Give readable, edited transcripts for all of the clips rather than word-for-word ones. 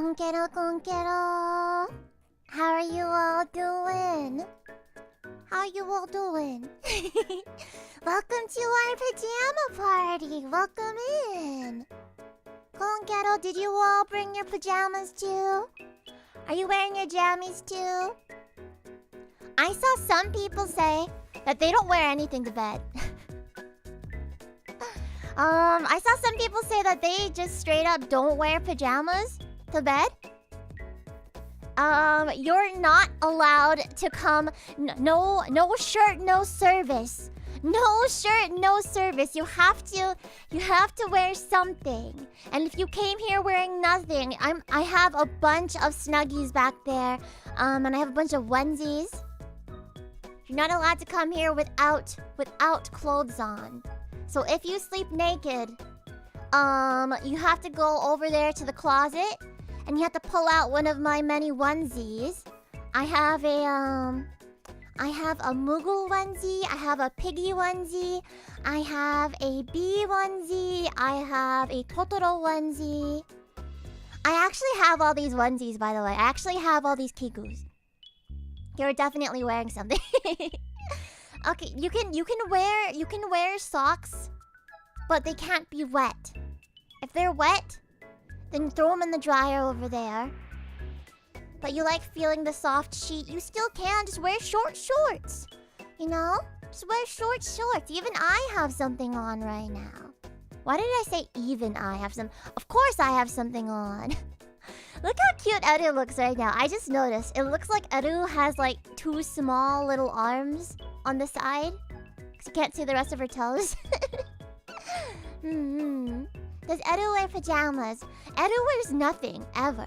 Konkero, Konkero. How are you all doing? How are you all doing? Welcome to our pajama party. Welcome in. Konkero, did you all bring your pajamas too? Are you wearing your jammies too? I saw some people say that they don't wear anything to bed. I saw some people say that they just straight up don't wear pajamas to bed. You're not allowed to come. No shirt, no service. No shirt, no service. You have to wear something. And if you came here wearing nothing, I have a bunch of snuggies back there. And I have a bunch of onesies. You're not allowed to come here without clothes on. So if you sleep naked, you have to go over there to the closet and you have to pull out one of my many onesies. I have a Moogle onesie, I have a Piggy onesie, I have a Bee onesie, I have a Totoro onesie. I actually have all these onesies, by the way. I actually have all these kikus. You're definitely wearing something. Okay, you can wear socks, but they can't be wet. If they're wet, then throw them in the dryer over there. But you like feeling the soft sheet, you still can. Just wear short shorts. You know? Just wear short shorts. Even I have something on right now. Why did I say even I have some? Of course I have something on. Look how cute Edu looks right now. I just noticed. It looks like Edu has like two small little arms on the side. Because you can't see the rest of her toes. Does Edu wear pajamas? Edu wears nothing, ever.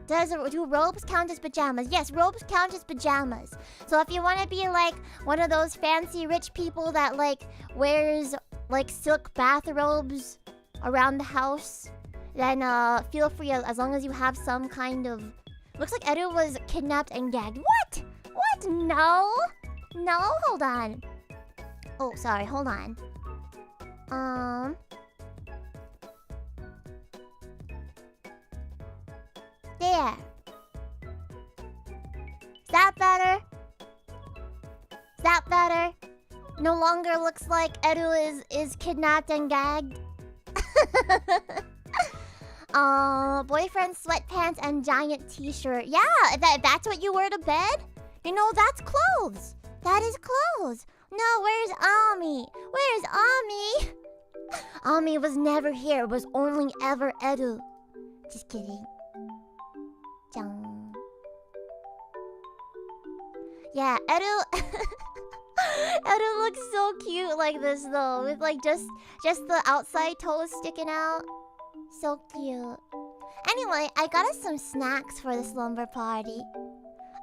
Do robes count as pajamas? Yes, robes count as pajamas. So if you want to be like one of those fancy rich people that like wears like silk bathrobes around the house, then feel free, as long as you have some kind of... Looks like Edu was kidnapped and gagged. What? What? No? No? Hold on. Oh, sorry. Hold on. There. Is that better? Is that better? No longer looks like Edu is kidnapped and gagged. Boyfriend sweatpants and giant t-shirt. Yeah, that's what you wear to bed? You know, that's clothes. That is clothes. No, where's Ami? Where's Ami? Ami was never here. It was only ever Edu. Just kidding. Jung. Yeah, Edu... Edu looks so cute like this though. With like just the outside toes sticking out. So cute. Anyway, I got us some snacks for the slumber party.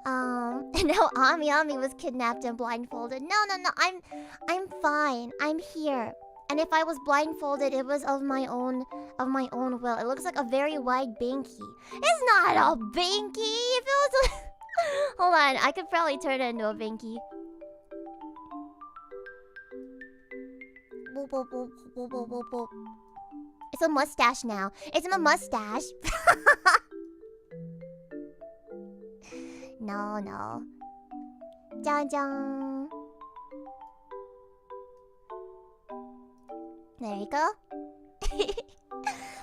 And now Ami Ami was kidnapped and blindfolded. No, I'm fine. I'm here. And if I was blindfolded, it was of my own will. It looks like a very wide binky. It's not a binky. If it was a... Hold on, I could probably turn it into a binky. Boop, boop, boop, boop, boop, boop, boop. It's a mustache now. It's my mustache. No. Dun. There you go.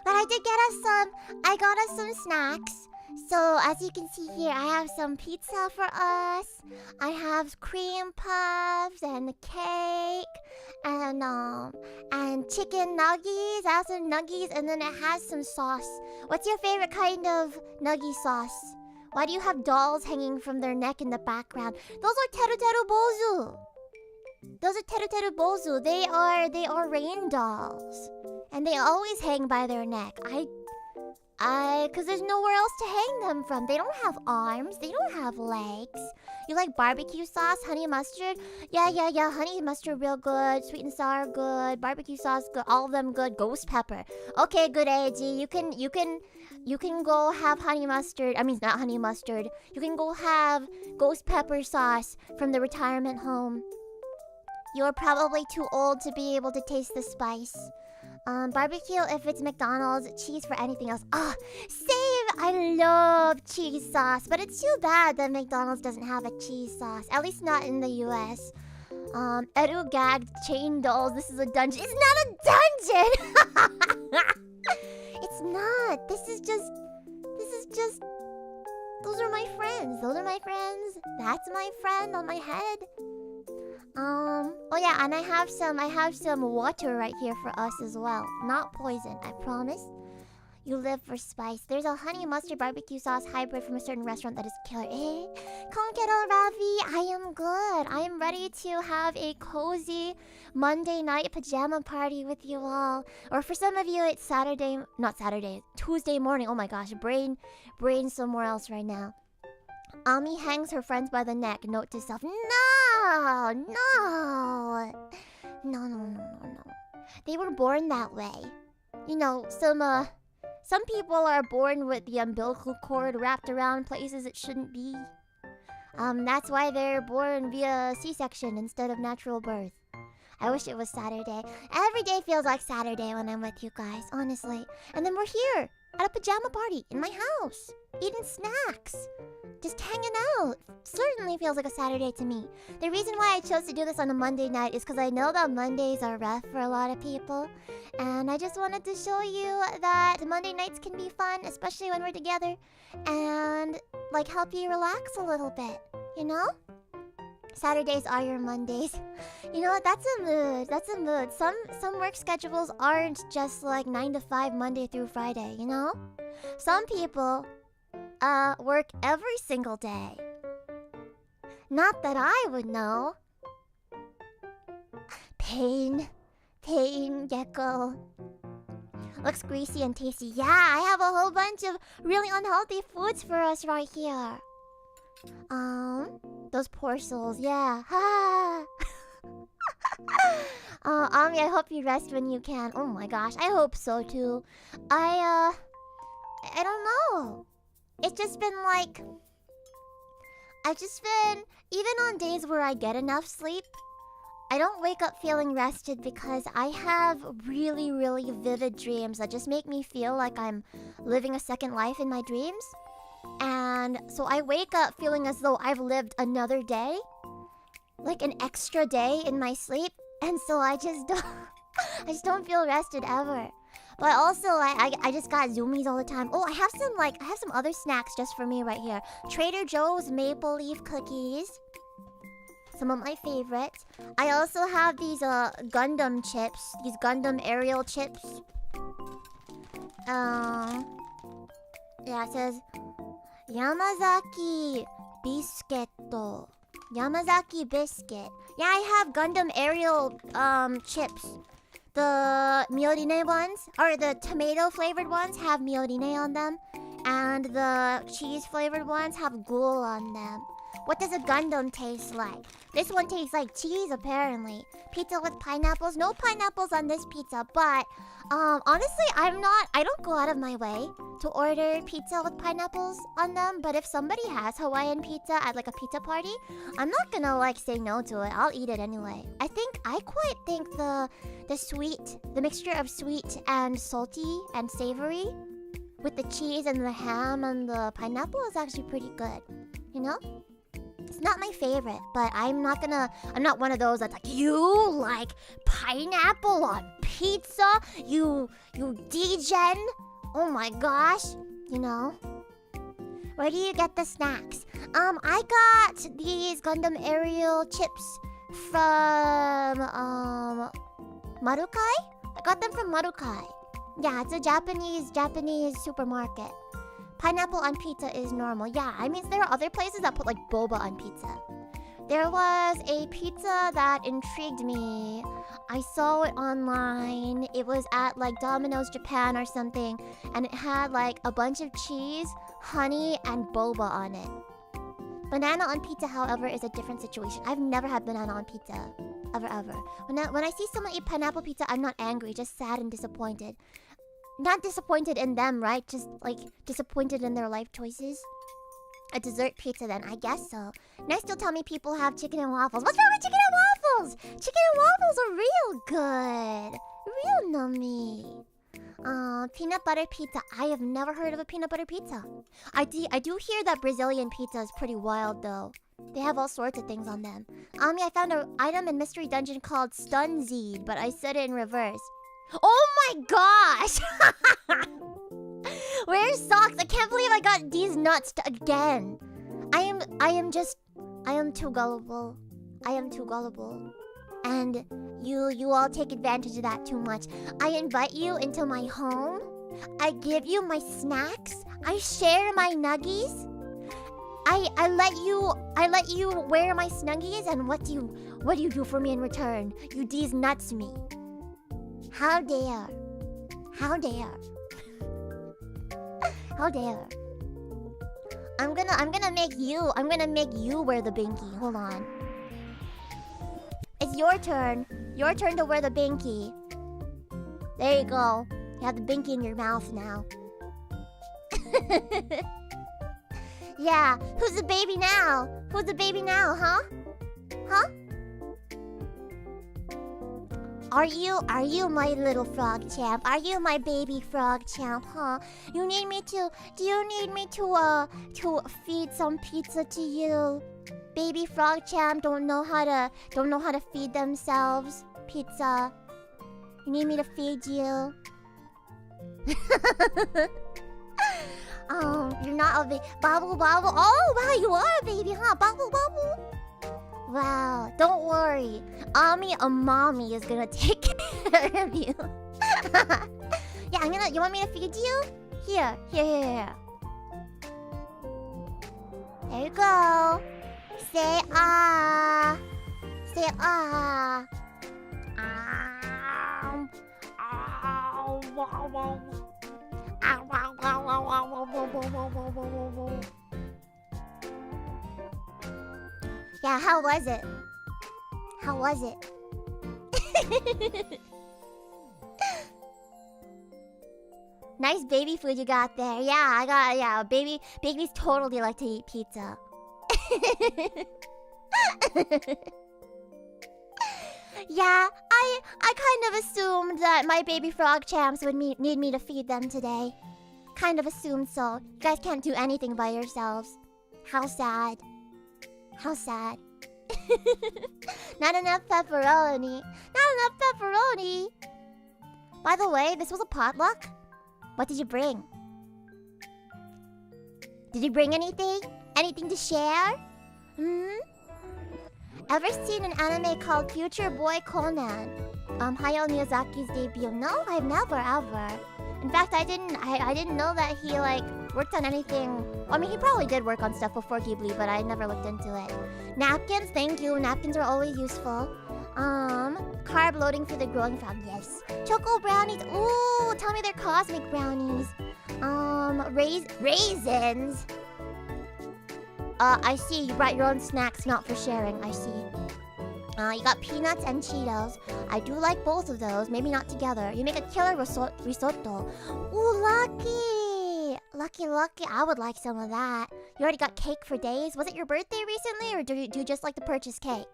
But I got us some snacks. So as you can see here, I have some pizza for us. I have cream puffs and a cake and chicken nuggies. I have some nuggies and then it has some sauce. What's your favorite kind of nuggie sauce? Why do you have dolls hanging from their neck in the background? Those are Teru Teru Bozu. Those are Teru Teru Bozu. They are rain dolls. And they always hang by their neck. Cause there's nowhere else to hang them from. They don't have arms. They don't have legs. You like barbecue sauce, honey mustard? Yeah. Honey mustard real good. Sweet and sour good. Barbecue sauce good. All of them good. Ghost pepper. Okay, good AG. You can go have honey mustard. I mean, not honey mustard. You can go have ghost pepper sauce from the retirement home. You're probably too old to be able to taste the spice. Barbecue if it's McDonald's, cheese for anything else. Ah, same! I love cheese sauce, but it's too bad that McDonald's doesn't have a cheese sauce. At least not in the US. Edu gagged chain dolls. This is a dungeon. It's not a dungeon! It's not. This is just... Those are my friends. Those are my friends. That's my friend on my head. Oh yeah, and I have some water right here for us as well. Not poison, I promise. You live for spice. There's a honey mustard barbecue sauce hybrid from a certain restaurant that is killer. Eh? Konkero Ravi, I am good. I am ready to have a cozy Monday night pajama party with you all. Or for some of you, it's Tuesday morning. Oh my gosh, brain somewhere else right now. Ami hangs her friends by the neck. Note to self: No. They were born that way. You know, some people are born with the umbilical cord wrapped around places it shouldn't be. That's why they're born via C-section instead of natural birth. I wish it was Saturday. Every day feels like Saturday when I'm with you guys, honestly. And then we're here at a pajama party in my house, eating snacks, just hanging out. Certainly feels like a Saturday to me. The reason why I chose to do this on a Monday night is because I know that Mondays are rough for a lot of people. And I just wanted to show you that Monday nights can be fun, especially when we're together. And, like, help you relax a little bit, you know? Saturdays are your Mondays. You know what? That's a mood. That's a mood. Some work schedules aren't just like 9 to 5 Monday through Friday, you know? Some people work every single day. Not that I would know. Pain, gecko. Looks greasy and tasty. Yeah, I have a whole bunch of really unhealthy foods for us right here. Those poor souls, yeah. Ami, I hope you rest when you can. Oh my gosh, I hope so too. I don't know. It's just been like... even on days where I get enough sleep, I don't wake up feeling rested because I have really, really vivid dreams that just make me feel like I'm living a second life in my dreams. And so I wake up feeling as though I've lived another day, like an extra day in my sleep, and so I just don't feel rested ever. But also I just got zoomies all the time. Oh, I have some other snacks just for me right here. Trader Joe's maple leaf cookies, some of my favorites. I also have these Gundam chips, these Gundam aerial chips. Yeah, it says Yamazaki biscuit. Yamazaki biscuit. Yeah, I have Gundam aerial chips. The miorine ones, or the tomato flavored ones, have miorine on them, and the cheese flavored ones have ghoul on them. What does a Gundam taste like? This one tastes like cheese, apparently. Pizza with pineapples? No pineapples on this pizza, but honestly, I don't go out of my way to order pizza with pineapples on them, but if somebody has Hawaiian pizza at like a pizza party, I'm not gonna like say no to it. I'll eat it anyway. I quite think the mixture of sweet and salty and savory with the cheese and the ham and the pineapple is actually pretty good, you know? It's not my favorite, but I'm not one of those that's like, you like pineapple on pizza? You degen? Oh my gosh, you know? Where do you get the snacks? I got these Gundam aerial chips from Marukai? I got them from Marukai. Yeah, it's a Japanese supermarket. Pineapple on pizza is normal. Yeah, I mean, there are other places that put like boba on pizza. There was a pizza that intrigued me. I saw it online. It was at like Domino's Japan or something, and it had like a bunch of cheese, honey, and boba on it. Banana on pizza, however, is a different situation. I've never had banana on pizza. Ever. When I see someone eat pineapple pizza, I'm not angry, just sad and disappointed. Not disappointed in them, right? Just like disappointed in their life choices. A dessert pizza then, I guess so. Next you'll tell me people have chicken and waffles. What's wrong with chicken and waffles? Chicken and waffles are real good. Real nummy. Peanut butter pizza. I have never heard of a peanut butter pizza. I do hear that Brazilian pizza is pretty wild though. They have all sorts of things on them. I found an item in Mystery Dungeon called Stunzeed, but I said it in reverse. Oh my gosh! Where's socks? I can't believe I got these nuts again. I am too gullible. I am too gullible. And you all take advantage of that too much. I invite you into my home. I give you my snacks. I share my nuggies. I let you wear my snuggies, and what do you do for me in return? You these nuts me. How dare? How dare? How dare? I'm gonna make you wear the binky. Hold on. It's your turn. Your turn to wear the binky. There you go. You have the binky in your mouth now. Yeah, who's the baby now? Who's the baby now, huh? Huh? Are you my little frog champ? Are you my baby frog champ, huh? Do you need me to feed some pizza to you? Baby frog champ don't know how to feed themselves. Pizza. You need me to feed you? You're not a baby. Bobble bobble. Oh wow, you are a baby, huh? Bobble bobble. Wow, don't worry. Ami Amami is gonna take care of you. Yeah, you want me to feed you? Here. There you go. Say ah. Say ah. Yeah, how was it? How was it? Nice baby food you got there. Yeah, babies totally like to eat pizza. Yeah, I kind of assumed that my baby frog champs would need me to feed them today. Kind of assumed so. You guys can't do anything by yourselves. How sad. How sad. Not enough pepperoni. Not enough pepperoni. By the way, this was a potluck. What did you bring? Did you bring anything? Anything to share? Ever seen an anime called Future Boy Conan? Hayao Miyazaki's debut? No, I've never ever. In fact, I didn't know that he worked on anything. I mean, he probably did work on stuff before Ghibli, but I never looked into it. Napkins, thank you. Napkins are always useful. Carb loading for the growing frog, yes. Choco brownies, ooh, tell me they're cosmic brownies. Raisins. I see you brought your own snacks, not for sharing, I see. You got peanuts and Cheetos. I do like both of those, maybe not together. You make a killer risotto. Ooh, lucky! Lucky, I would like some of that. You already got cake for days? Was it your birthday recently, or do you just like to purchase cake?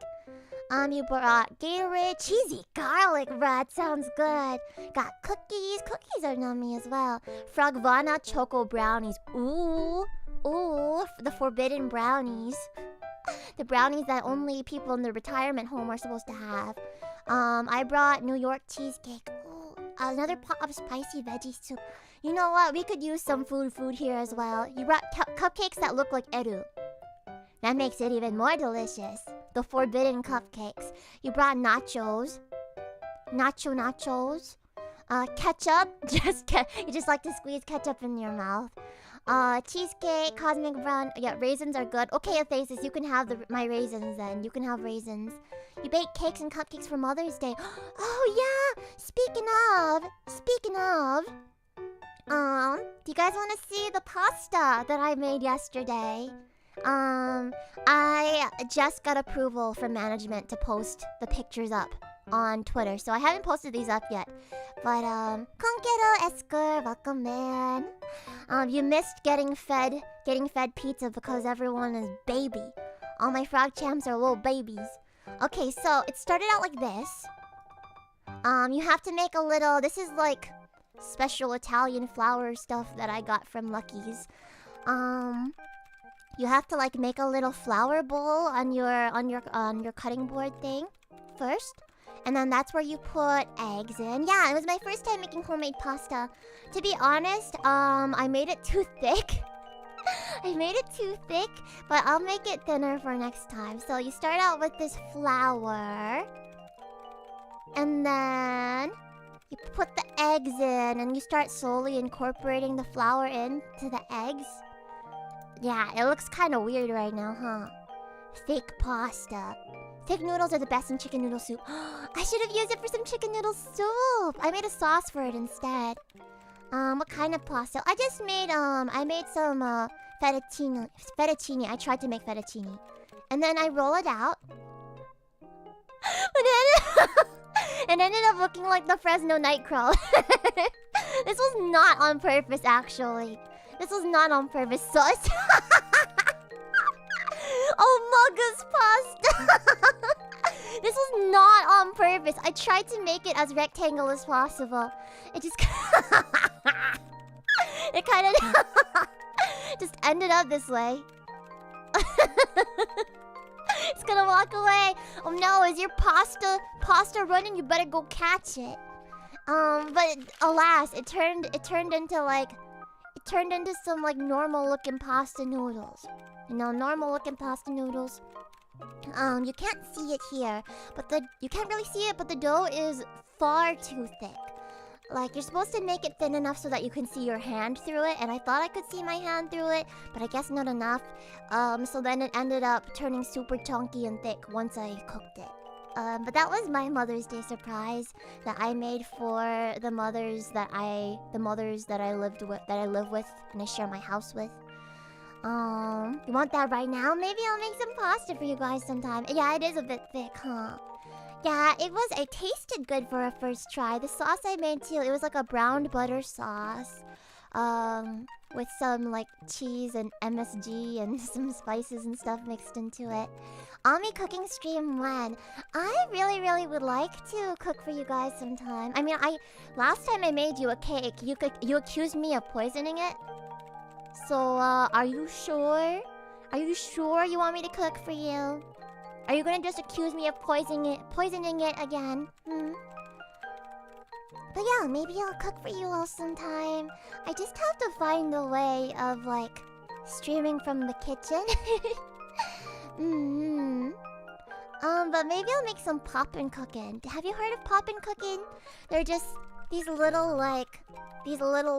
You brought Gatorade, cheesy garlic bread, sounds good. Got cookies are yummy as well. Frogvana choco brownies, ooh, the forbidden brownies. The brownies that only people in the retirement home are supposed to have. I brought New York cheesecake. Ooh, another pot of spicy veggie soup. You know what? We could use some food here as well. You brought cupcakes that look like eru. That makes it even more delicious. The forbidden cupcakes. You brought nachos. Nachos. Ketchup. You just like to squeeze ketchup in your mouth. Cheesecake, cosmic brown. Yeah, raisins are good. Okay, Athasis, you can have my raisins then. You can have raisins. You bake cakes and cupcakes for Mother's Day. Oh yeah. Speaking of. Do you guys want to see the pasta that I made yesterday? I just got approval from management to post the pictures up on Twitter, so I haven't posted these up yet. But Konkero Esker, welcome man. You missed getting fed pizza because everyone is baby. All my frog champs are little babies. Okay, so it started out like this. You have to make a little. This is like special Italian flour stuff that I got from Lucky's. You have to like make a little flour bowl on your cutting board thing first, and then that's where you put eggs in. Yeah, it was my first time making homemade pasta. To be honest, I made it too thick. I made it too thick, but I'll make it thinner for next time. So you start out with this flour, and then you put the eggs in, and you start slowly incorporating the flour into the eggs. Yeah, it looks kind of weird right now, huh? Thick pasta. Thick noodles are the best in chicken noodle soup. I should have used it for some chicken noodle soup. I made a sauce for it instead. What kind of pasta? I just made, I made some, fettuccine. Fettuccine. I tried to make fettuccine. And then I roll it out. But then it ended up looking like the Fresno Nightcrawler. This was not on purpose, actually. This was not on purpose. Sauce. Oh, Mugga's pasta. This was not on purpose. I tried to make it as rectangle as possible. It just... it kind of... just ended up this way. It's gonna walk away. Oh no, is your pasta running? You better go catch it. But alas, it turned into some like normal looking pasta noodles. You know, normal looking pasta noodles. You can't see it here, but you can't really see it, but the dough is far too thick. Like, you're supposed to make it thin enough so that you can see your hand through it, and I thought I could see my hand through it, but I guess not enough. So then it ended up turning super chunky and thick once I cooked it. But that was my Mother's Day surprise that I made for the mothers that I live with and I share my house with. You want that right now? Maybe I'll make some pasta for you guys sometime. Yeah, it is a bit thick, huh? Yeah, it tasted good for a first try. The sauce I made too, it was like a browned butter sauce. With some like cheese and MSG and some spices and stuff mixed into it. Ami cooking stream when? I really would like to cook for you guys sometime. I mean, last time I made you a cake, you accused me of poisoning it. So, are you sure? Are you sure you want me to cook for you? Are you gonna just accuse me of poisoning it again? But yeah, maybe I'll cook for you all sometime. I just have to find a way of, like, streaming from the kitchen. But maybe I'll make some poppin' cooking. Have you heard of poppin' cooking? They're just these little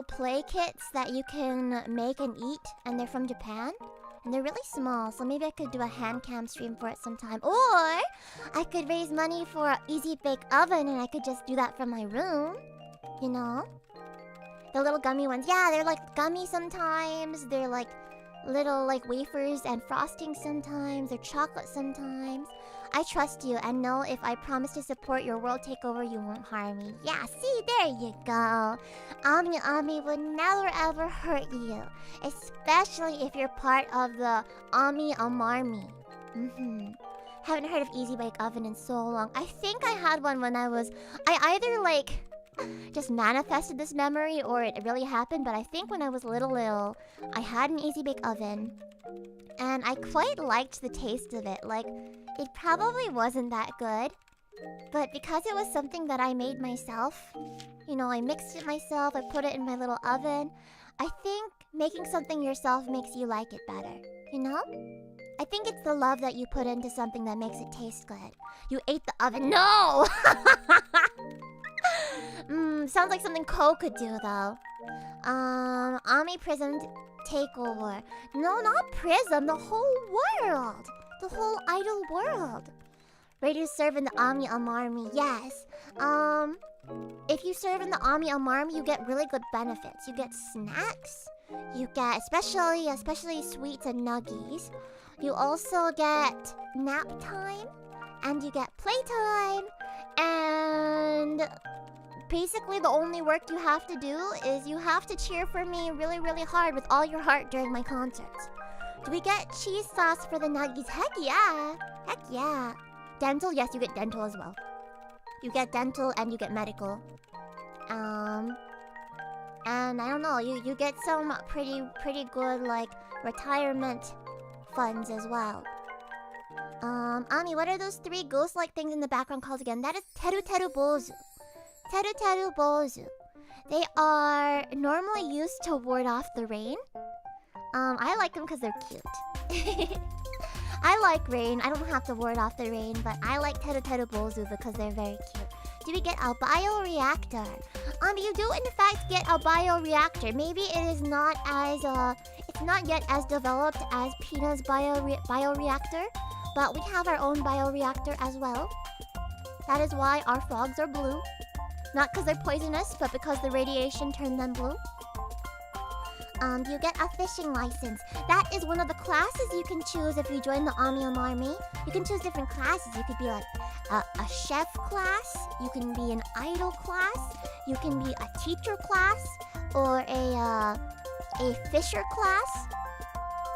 play kits that you can make and eat, and they're from Japan. And they're really small, so maybe I could do a hand cam stream for it sometime. Or I could raise money for an easy bake oven and I could just do that from my room. You know? The little gummy ones. Yeah, they're like gummy sometimes. They're like little like wafers and frosting sometimes. They're chocolate sometimes. I trust you and know if I promise to support your world takeover, you won't harm me. Yeah, see, there you go. Ami Ami would never ever hurt you. Especially if you're part of the Ami Amami. Haven't heard of Easy Bake Oven in so long. I think I had one when I either like just manifested this memory or it really happened, but I think when I was little, I had an Easy Bake Oven. And I quite liked the taste of it. Like, it probably wasn't that good. But because it was something that I made myself, you know, I mixed it myself, I put it in my little oven. I think making something yourself makes you like it better, you know? I think it's the love that you put into something that makes it taste good. You ate the oven. No! Sounds like something Ko could do, though. Ami Prism takeover. No, not Prism, the whole world. The whole idol world. Ready to serve in the Ami Amami, yes. If you serve in the Ami Amami, you get really good benefits. You get snacks. You get, especially sweets and nuggies. You also get nap time. And you get playtime. And basically the only work you have to do is you have to cheer for me really hard with all your heart during my concerts. Do we get cheese sauce for the nuggies? Heck yeah! Heck yeah! Dental? Yes, you get dental as well. You get dental and you get medical. And I don't know, you get some pretty good like retirement funds as well. Ami, what are those 3 ghost-like things in the background called again? That is teru teru bozu. Teru teru bozu. They are normally used to ward off the rain. I like them because they're cute. I like rain. I don't have to ward off the rain, but I like teru teru bozu because they're very cute. Do we get a bioreactor? You do in fact get a bioreactor. Maybe it is not as it's not yet as developed as Pina's bioreactor, but we have our own bioreactor as well. That is why our frogs are blue. Not because they're poisonous, but because the radiation turned them blue. You get a fishing license. That is one of the classes you can choose if you join the Amiam army. You can choose different classes. You could be like a chef class. You can be an idol class. You can be a teacher class, or a fisher class,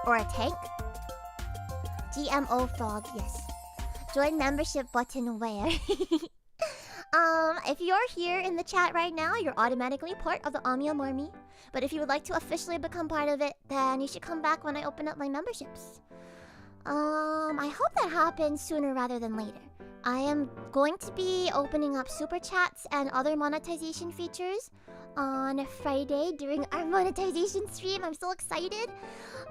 or a tank. GMO frog, yes. Join membership button where? If you're here in the chat right now, you're automatically part of the Amiam army. But if you would like to officially become part of it, then you should come back when I open up my memberships. I hope that happens sooner rather than later. I am going to be opening up super chats and other monetization features on Friday during our monetization stream. I'm so excited.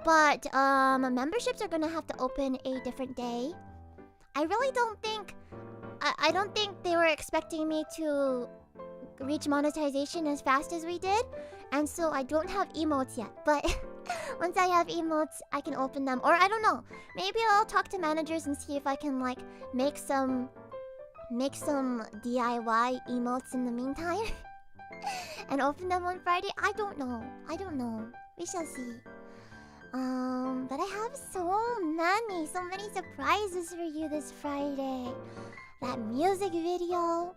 But memberships are gonna have to open a different day. I really don't think I don't think they were expecting me to reach monetization as fast as we did, and so I don't have emotes yet. But once I have emotes, I can open them. Or I don't know. Maybe I'll talk to managers and see if I can like make some DIY emotes in the meantime and open them on Friday. I don't know. We shall see. But I have so many surprises for you this Friday. That music video.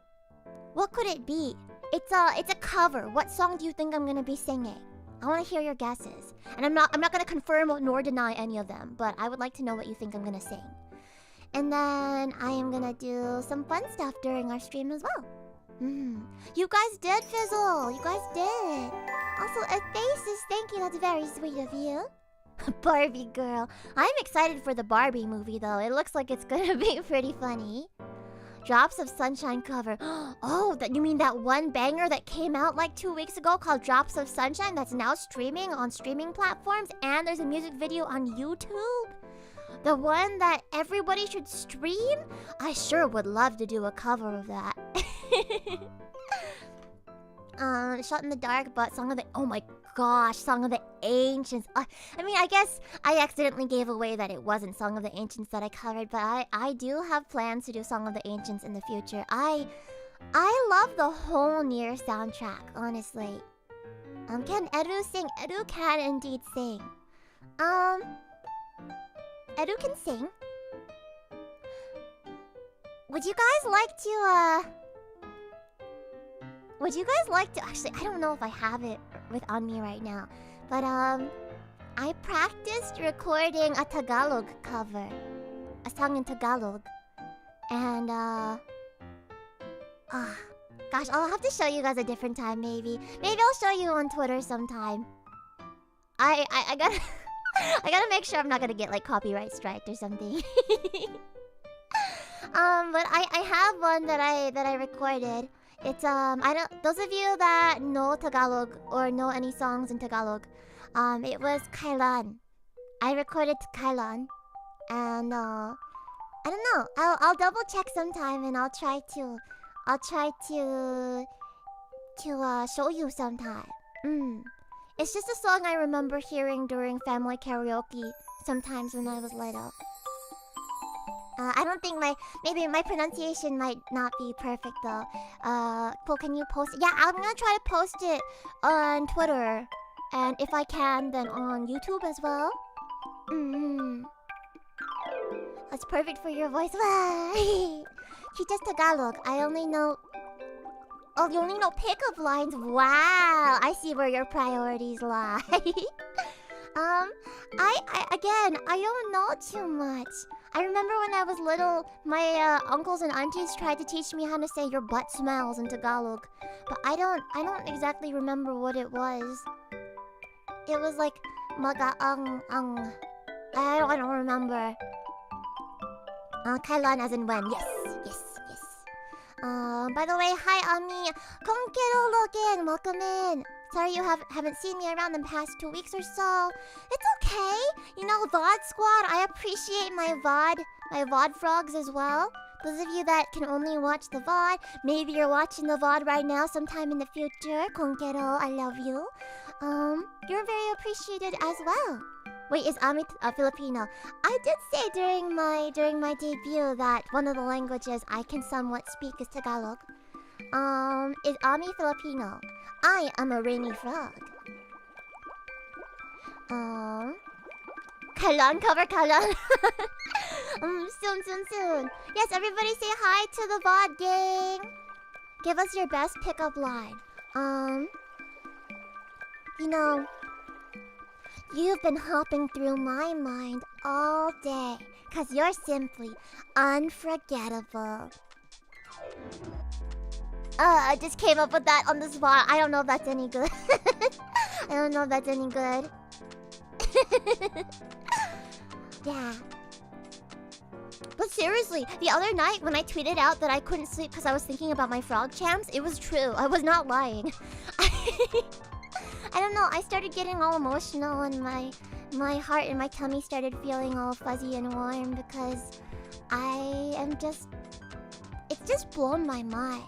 What could it be? It's a cover. What song do you think I'm gonna be singing? I want to hear your guesses. And I'm not gonna confirm nor deny any of them, but I would like to know what you think I'm gonna sing. And then I am gonna do some fun stuff during our stream as well. You guys did fizzle. You guys did. Also, a faces. Thank you. That's very sweet of you. Barbie girl. I'm excited for the Barbie movie though. It looks like it's gonna be pretty funny. Drops of Sunshine cover. Oh, you mean that one banger that came out like 2 weeks ago called Drops of Sunshine that's now streaming on streaming platforms, and there's a music video on YouTube? The one that everybody should stream? I sure would love to do a cover of that. Shot in the Dark, but Song of the... Oh my gosh, Song of the Ancients. I mean, I guess I accidentally gave away that it wasn't Song of the Ancients that I covered, but I do have plans to do Song of the Ancients in the future. I love the whole Nier soundtrack, honestly. Can Edu sing? Edu can indeed sing. Edu can sing. Would you guys like to... Actually, I don't know if I have it on me right now. But, I practiced recording a Tagalog cover. A song in Tagalog. And, gosh, I'll have to show you guys a different time, maybe. Maybe I'll show you on Twitter sometime. I gotta... I gotta make sure I'm not gonna get, like, copyright striked or something. But I have one that I recorded. It's those of you that know Tagalog or know any songs in Tagalog, it was Kailan. I recorded Kailan, and I don't know. I'll double check sometime, and I'll try to show you sometime. It's just a song I remember hearing during family karaoke sometimes when I was little. I don't think maybe my pronunciation might not be perfect though. Paul, can you post it? Yeah, I'm gonna try to post it on Twitter, and if I can, then on YouTube as well. That's perfect for your voice. She just Tagalog. I only know... Oh, you only know pickup lines. Wow, I see where your priorities lie. I don't know too much. I remember when I was little, my uncles and aunties tried to teach me how to say your butt smells in Tagalog. But I don't exactly remember what it was. It was like magaang. I don't remember. Kailan as in when. Yes. By the way, hi Ami. Konkero again. Welcome in. Sorry you haven't seen me around the past 2 weeks or so. It's okay. You know, VOD squad, I appreciate my VOD frogs as well. Those of you that can only watch the VOD, maybe you're watching the VOD right now sometime in the future. Konkero, I love you. You're very appreciated as well. Wait, is Ami Filipino? I did say during my debut that one of the languages I can somewhat speak is Tagalog. Is Ami Filipino? I am a rainy frog. Kailan cover kailan? Soon. Yes, everybody say hi to the VOD gang. Give us your best pickup line. You know, you've been hopping through my mind all day, 'cause you're simply unforgettable. I just came up with that on the spot. I don't know if that's any good. Yeah. But seriously, the other night when I tweeted out that I couldn't sleep because I was thinking about my Frogchamps, it was true. I was not lying. I don't know, I started getting all emotional and my heart and my tummy started feeling all fuzzy and warm because it's just blown my mind.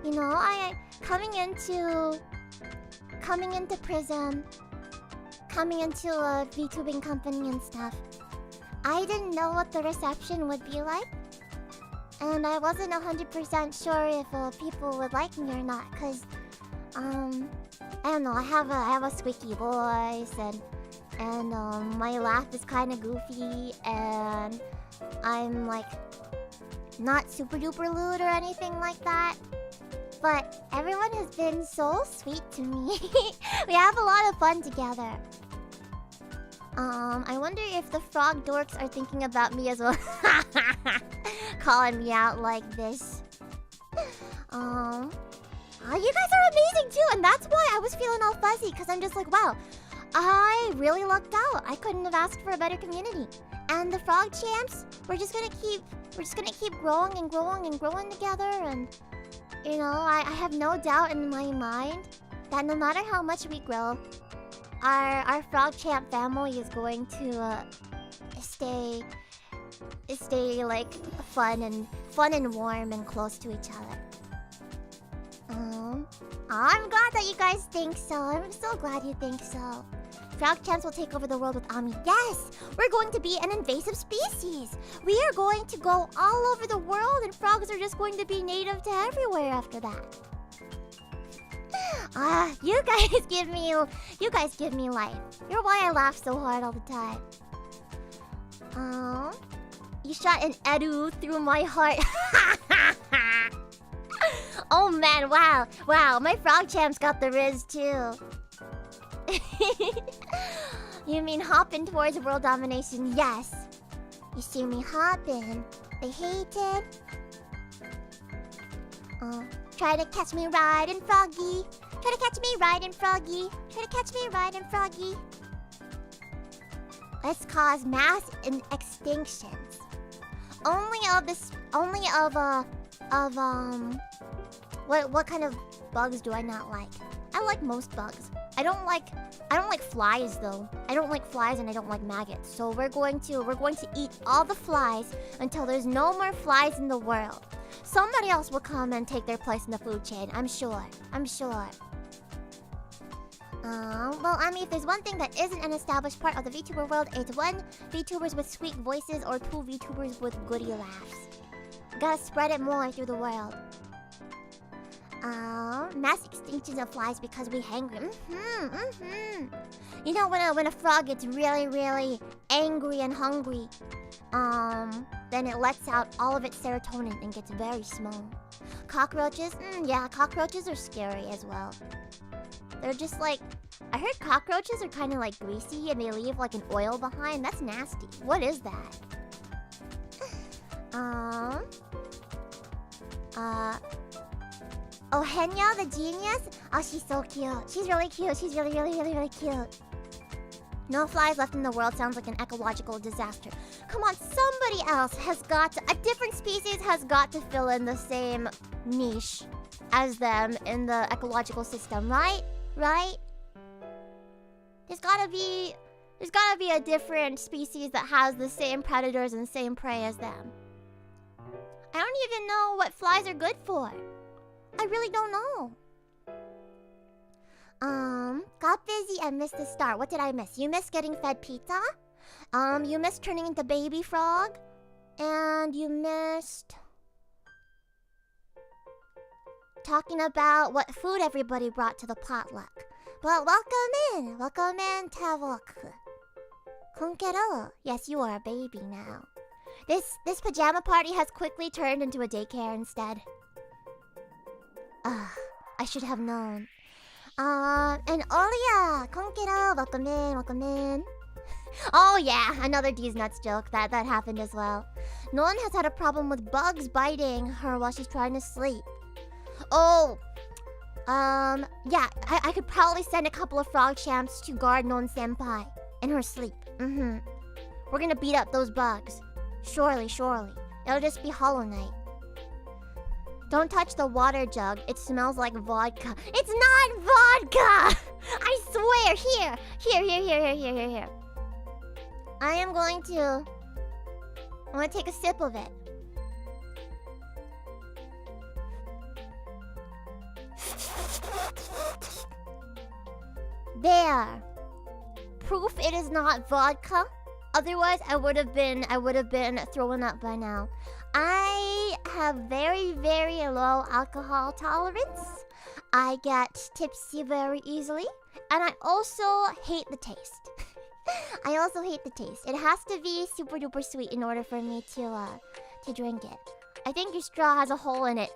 You know, coming into PRISM, coming into a VTubing company and stuff, I didn't know what the reception would be like. And I wasn't 100% sure if people would like me or not, cause I don't know, I have a squeaky voice and my laugh is kind of goofy and I'm like not super duper lewd or anything like that. But everyone has been so sweet to me. We have a lot of fun together. I wonder if the frog dorks are thinking about me as well. Calling me out like this. You guys are amazing too, and that's why I was feeling all fuzzy, because I'm just like, wow, I really lucked out. I couldn't have asked for a better community. And the Frogchamps, we're just gonna keep growing and growing and growing together, and you know, I have no doubt in my mind that no matter how much we grow, our Frogchamp family is going to stay like fun and warm and close to each other. I'm glad that you guys think so. I'm so glad you think so. Frogchamps will take over the world with Ami. Yes! We're going to be an invasive species. We are going to go all over the world and frogs are just going to be native to everywhere after that. You guys give me life. You're why I laugh so hard all the time. You shot an edu through my heart. Oh man, wow, my Frogchamps got the riz too. You mean hopping towards world domination? Yes. You see me hopping. They hate it. Try to catch me riding froggy. Try to catch me riding froggy. Try to catch me riding froggy. Let's cause mass extinctions. What kind of bugs do I not like? I like most bugs. I don't like flies though. I don't like flies and I don't like maggots. So we're going to eat all the flies until there's no more flies in the world. Somebody else will come and take their place in the food chain. I'm sure. Well, I mean, if there's one thing that isn't an established part of the VTuber world, it's 1 VTubers with sweet voices or 2 VTubers with goody laughs. Gotta spread it more through the world. Mass extinctions of flies because we hangry. You know, when a frog gets really, really angry and hungry, then it lets out all of its serotonin and gets very small. Cockroaches? Yeah, cockroaches are scary as well. They're just like... I heard cockroaches are kind of like greasy and they leave like an oil behind. That's nasty. What is that? Oh, Henya, the genius? Oh, she's so cute. She's really cute. She's really, really, really, really cute. No flies left in the world sounds like an ecological disaster. Come on, somebody else has got to... A different species has got to fill in the same niche as them in the ecological system, right? Right? There's gotta be a different species that has the same predators and the same prey as them. I don't even know what flies are good for. I really don't know. Got busy and missed the start. What did I miss? You missed getting fed pizza? You missed turning into baby frog? And you missed... talking about what food everybody brought to the potluck. But welcome in Tavok. Konkero. Yes, you are a baby now. This pajama party has quickly turned into a daycare instead. I should have known. And Olia, Konkero, welcome in. Oh yeah, another D's nuts joke. That happened as well. No one has had a problem with bugs biting her while she's trying to sleep. Oh, yeah, I could probably send a couple of Frogchamps to guard Non Senpai in her sleep. We're gonna beat up those bugs. Surely. It'll just be Hollow Knight. Don't touch the water jug. It smells like vodka. It's not vodka! I swear. Here. I'm gonna take a sip of it. There. Proof it is not vodka. Otherwise, I would have been throwing up by now. I have very, very low alcohol tolerance. I get tipsy very easily, and I also hate the taste. It has to be super duper sweet in order for me to drink it. I think your straw has a hole in it.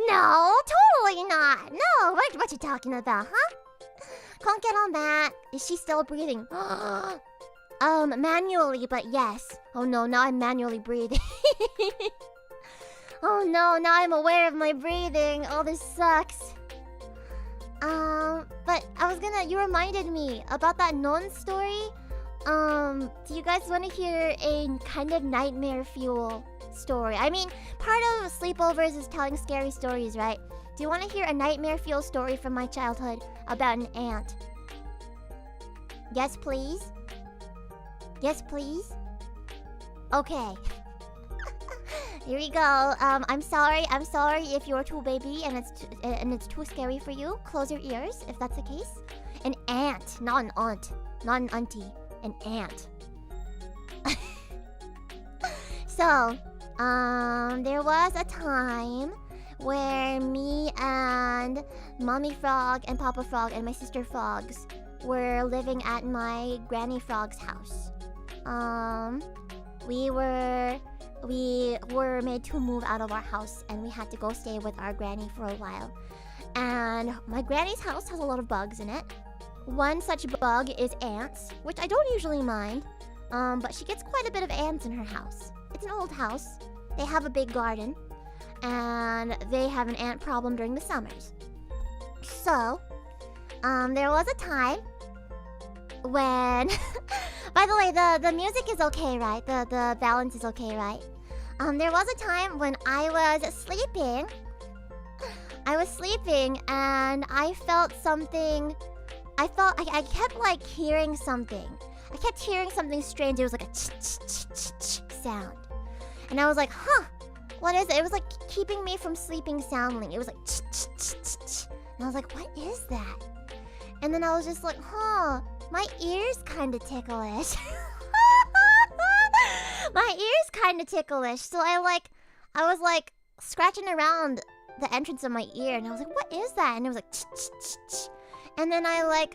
No, totally not. No, what you talking about, huh? Can't get on that. Is she still breathing? Manually, but yes. Oh no, now I'm manually breathing. Oh no, now I'm aware of my breathing. Oh, this sucks. But you reminded me about that non story. Do you guys want to hear a kind of nightmare fuel story? I mean, part of sleepovers is telling scary stories, right? Do you want to hear a nightmare fuel story from my childhood about an ant? Yes, please? Yes, please? Okay. Here we go. I'm sorry if you're too baby and it's too scary for you. Close your ears if that's the case. An ant, not an aunt, not an auntie, an ant. So, there was a time where me and Mommy Frog and Papa Frog and my sister Frogs were living at my Granny Frog's house. We were made to move out of our house and we had to go stay with our granny for a while. And my granny's house has a lot of bugs in it. One such bug is ants, which I don't usually mind. But she gets quite a bit of ants in her house. It's an old house. They have a big garden. And they have an ant problem during the summers. So, there was a time when... By the way, the music is okay, right? The balance is okay, right? There was a time when I was sleeping and I felt something. I kept like hearing something. I kept hearing something strange. It was like a ch-ch-ch-ch sound. And I was like, huh, what is it? It was like keeping me from sleeping soundly. It was like ch-ch-ch-ch-ch. And I was like, what is that? And then I was just like, huh, my ear's kind of ticklish. My ear's kind of ticklish. So I was like scratching around the entrance of my ear. And I was like, what is that? And it was like, ch-ch-ch-ch. And then I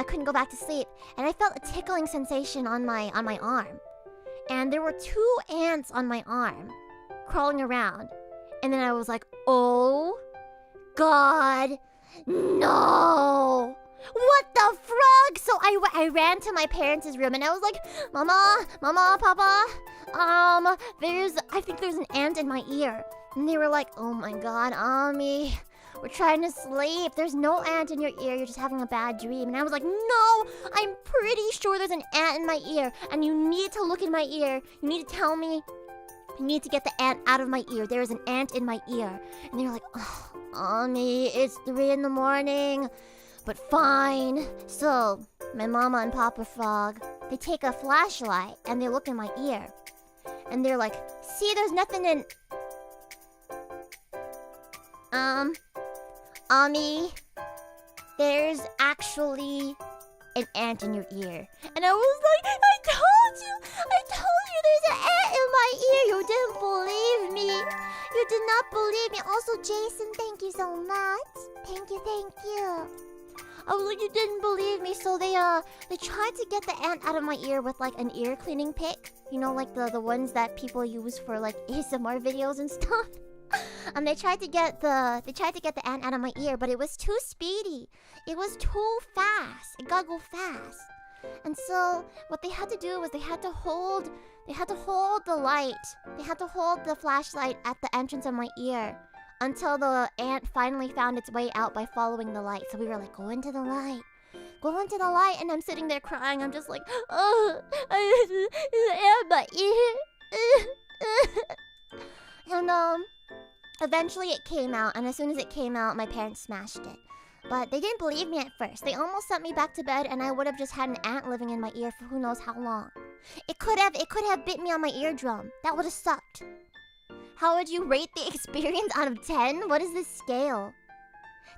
couldn't go back to sleep. And I felt a tickling sensation on my arm. And there were 2 ants on my arm crawling around. And then I was like, oh God, no. What the frog? So I ran to my parents' room and I was like, Mama, Papa, I think there's an ant in my ear. And they were like, oh my god, Ami, we're trying to sleep. There's no ant in your ear. You're just having a bad dream. And I was like, no, I'm pretty sure there's an ant in my ear. And you need to look in my ear. You need to tell me. You need to get the ant out of my ear. There is an ant in my ear. And they were like, oh, Ami, it's 3 in the morning. But fine. So, my mama and Papa Frog, they take a flashlight and they look in my ear. And they're like, see, there's nothing in... Ami, there's actually an ant in your ear. And I was like, I told you there's an ant in my ear. You didn't believe me. You did not believe me. Also, Jason, thank you so much. Thank you. I was like, you didn't believe me. So they tried to get the ant out of my ear with like an ear cleaning pick. You know, like the ones that people use for like ASMR videos and stuff. And they tried to get the ant out of my ear, but it was too speedy. It was too fast. It gotta go fast. And so what they had to do was they had to hold the light. They had to hold the flashlight at the entrance of my ear until the ant finally found its way out by following the light. So we were like, go into the light. Go into the light, and I'm sitting there crying. I'm just like, oh, there's an ant in my ear. And eventually it came out, and as soon as it came out, my parents smashed it. But they didn't believe me at first. They almost sent me back to bed, and I would have just had an ant living in my ear for who knows how long. It could have bit me on my eardrum. That would have sucked. How would you rate the experience out of 10? What is this scale?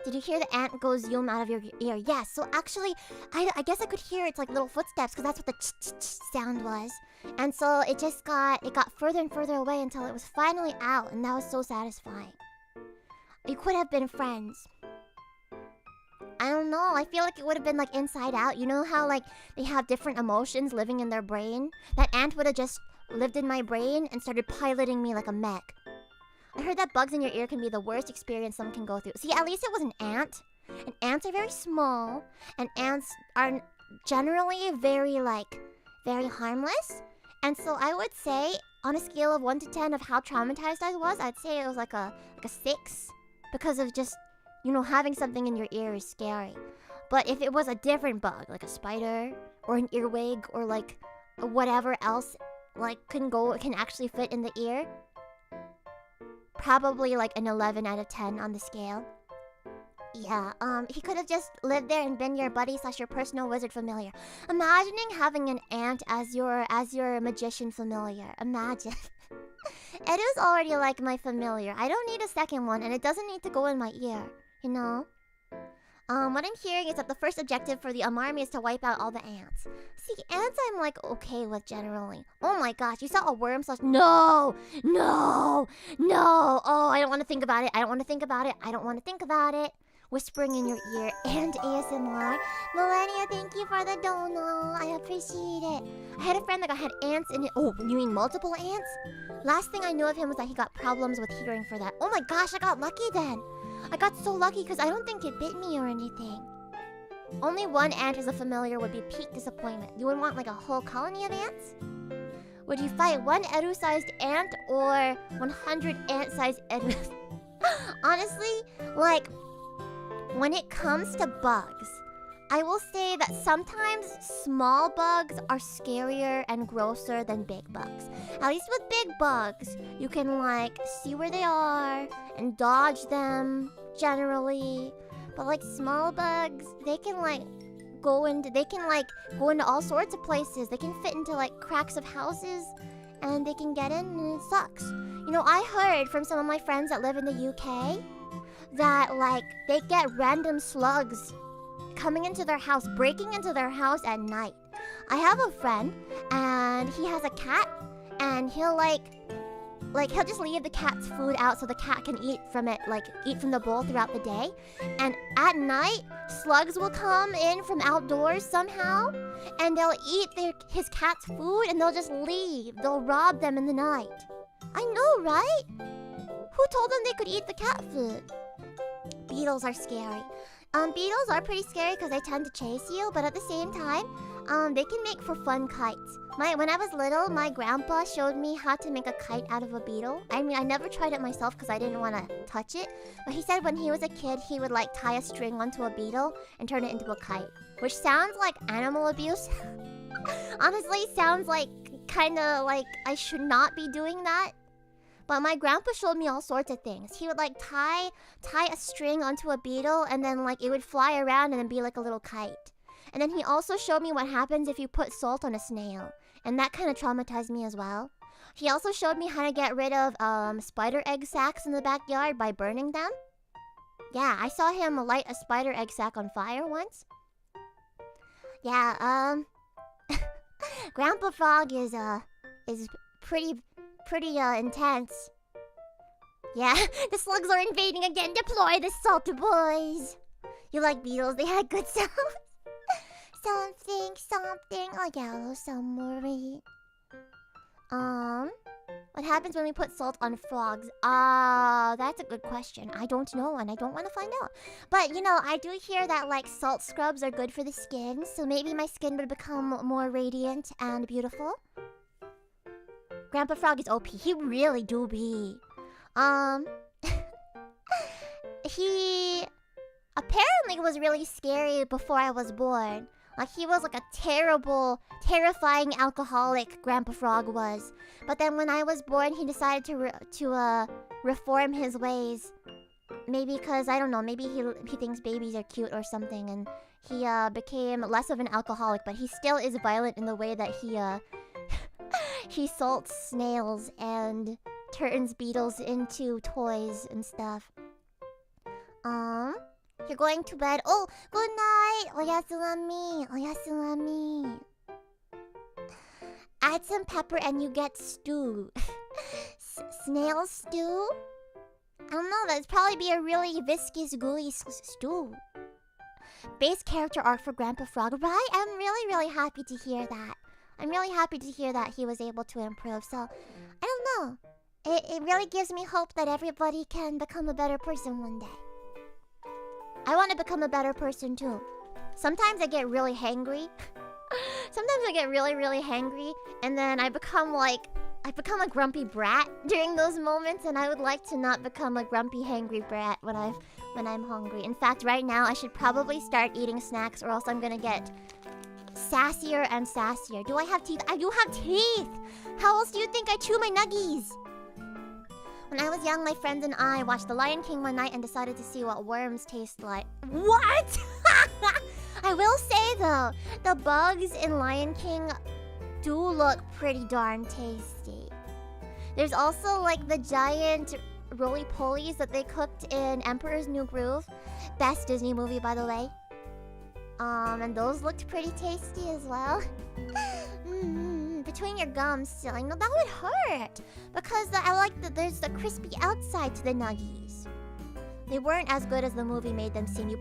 Did you hear the ant go zoom out of your ear? Yes. So actually, I guess I could hear its like little footsteps because that's what the ch-ch-ch sound was. And so it got further and further away until it was finally out, and that was so satisfying. You could have been friends. I don't know. I feel like it would have been like Inside Out. You know how like they have different emotions living in their brain? That ant would have just lived in my brain and started piloting me like a mech. I heard that bugs in your ear can be the worst experience someone can go through. See, at least it was an ant. And ants are very small. And ants are generally very harmless. And so I would say, on a scale of 1 to 10 of how traumatized I was, I'd say it was like a 6. Because of just, you know, having something in your ear is scary. But if it was a different bug, like a spider, or an earwig, or like whatever else like can actually fit in the ear, probably like an 11 out of 10 on the scale. Yeah, he could have just lived there and been your buddy / your personal wizard familiar. Imagining having an ant as your magician familiar. Imagine. It is already like my familiar. I don't need a second one, and it doesn't need to go in my ear, you know? What I'm hearing is that the first objective for the Amarmi is to wipe out all the ants. See, ants I'm like okay with generally. Oh my gosh, you saw a worm / No! Oh, I don't want to think about it. Whispering in your ear and ASMR. Millennia, thank you for the dono. I appreciate it. I had a friend that had ants in it. Oh, you mean multiple ants? Last thing I knew of him was that he got problems with hearing for that. Oh my gosh, I got lucky then. I got so lucky because I don't think it bit me or anything. Only one ant as a familiar would be peak disappointment. You would want like a whole colony of ants? Would you fight one Edu-sized ant or 100 ant-sized Edus? Honestly, like, when it comes to bugs, I will say that sometimes small bugs are scarier and grosser than big bugs. At least with big bugs, you can like see where they are and dodge them generally. But like small bugs, they can go into all sorts of places. They can fit into like cracks of houses and they can get in and it sucks. You know, I heard from some of my friends that live in the UK that like they get random slugs coming into their house, breaking into their house at night. I have a friend and he has a cat and he'll just leave the cat's food out so the cat can eat from it, like eat from the bowl throughout the day. And at night, slugs will come in from outdoors somehow and they'll eat his cat's food and they'll just leave. They'll rob them in the night. I know, right? Who told them they could eat the cat food? Beetles are scary. Beetles are pretty scary because they tend to chase you, but at the same time, they can make for fun kites. When I was little, my grandpa showed me how to make a kite out of a beetle. I mean, I never tried it myself because I didn't want to touch it. But he said when he was a kid, he would like tie a string onto a beetle and turn it into a kite. Which sounds like animal abuse. Honestly, sounds like kind of like I should not be doing that. But my grandpa showed me all sorts of things. He would like tie a string onto a beetle and then like it would fly around and then be like a little kite. And then he also showed me what happens if you put salt on a snail. And that kind of traumatized me as well. He also showed me how to get rid of spider egg sacs in the backyard by burning them. Yeah, I saw him light a spider egg sac on fire once. Yeah, Grandpa Frog is pretty intense. Yeah, the slugs are invading again. Deploy the salt boys. You like beetles? They had good sounds. Something, a yellow submarine. What happens when we put salt on frogs? That's a good question. I don't know and I don't want to find out. But, you know, I do hear that, like, salt scrubs are good for the skin. So maybe my skin would become more radiant and beautiful. Grandpa Frog is OP. He really do be. He apparently was really scary before I was born. Like, he was like a terrifying alcoholic, Grandpa Frog was. But then when I was born, he decided to reform his ways. Maybe because, I don't know, maybe he thinks babies are cute or something. And he became less of an alcoholic, but he still is violent in the way that he salts snails and turns beetles into toys and stuff. You're going to bed. Oh, good night. Oyasumami. Oyasumami. Add some pepper and you get stew. Snail stew? I don't know. That'd probably be a really viscous, gooey stew. Base character arc for Grandpa Frog. Right? I'm really, really happy to hear that. I'm really happy to hear that he was able to improve. So, I don't know. It really gives me hope that everybody can become a better person one day. I want to become a better person too. Sometimes I get really hangry. Sometimes I get really, really hangry. And then I become a grumpy brat during those moments. And I would like to not become a grumpy, hangry brat when I'm hungry. In fact, right now, I should probably start eating snacks or else I'm gonna get sassier and sassier. Do I have teeth? I do have teeth! How else do you think I chew my nuggies? When I was young, my friends and I watched The Lion King one night and decided to see what worms taste like. What? I will say though, the bugs in Lion King do look pretty darn tasty. There's also like the giant roly-polies that they cooked in Emperor's New Groove. Best Disney movie, by the way. And those looked pretty tasty as well. Between your gums still, I know that would hurt. Because I like that there's the crispy outside to the nuggies. They weren't as good as the movie made them seem. You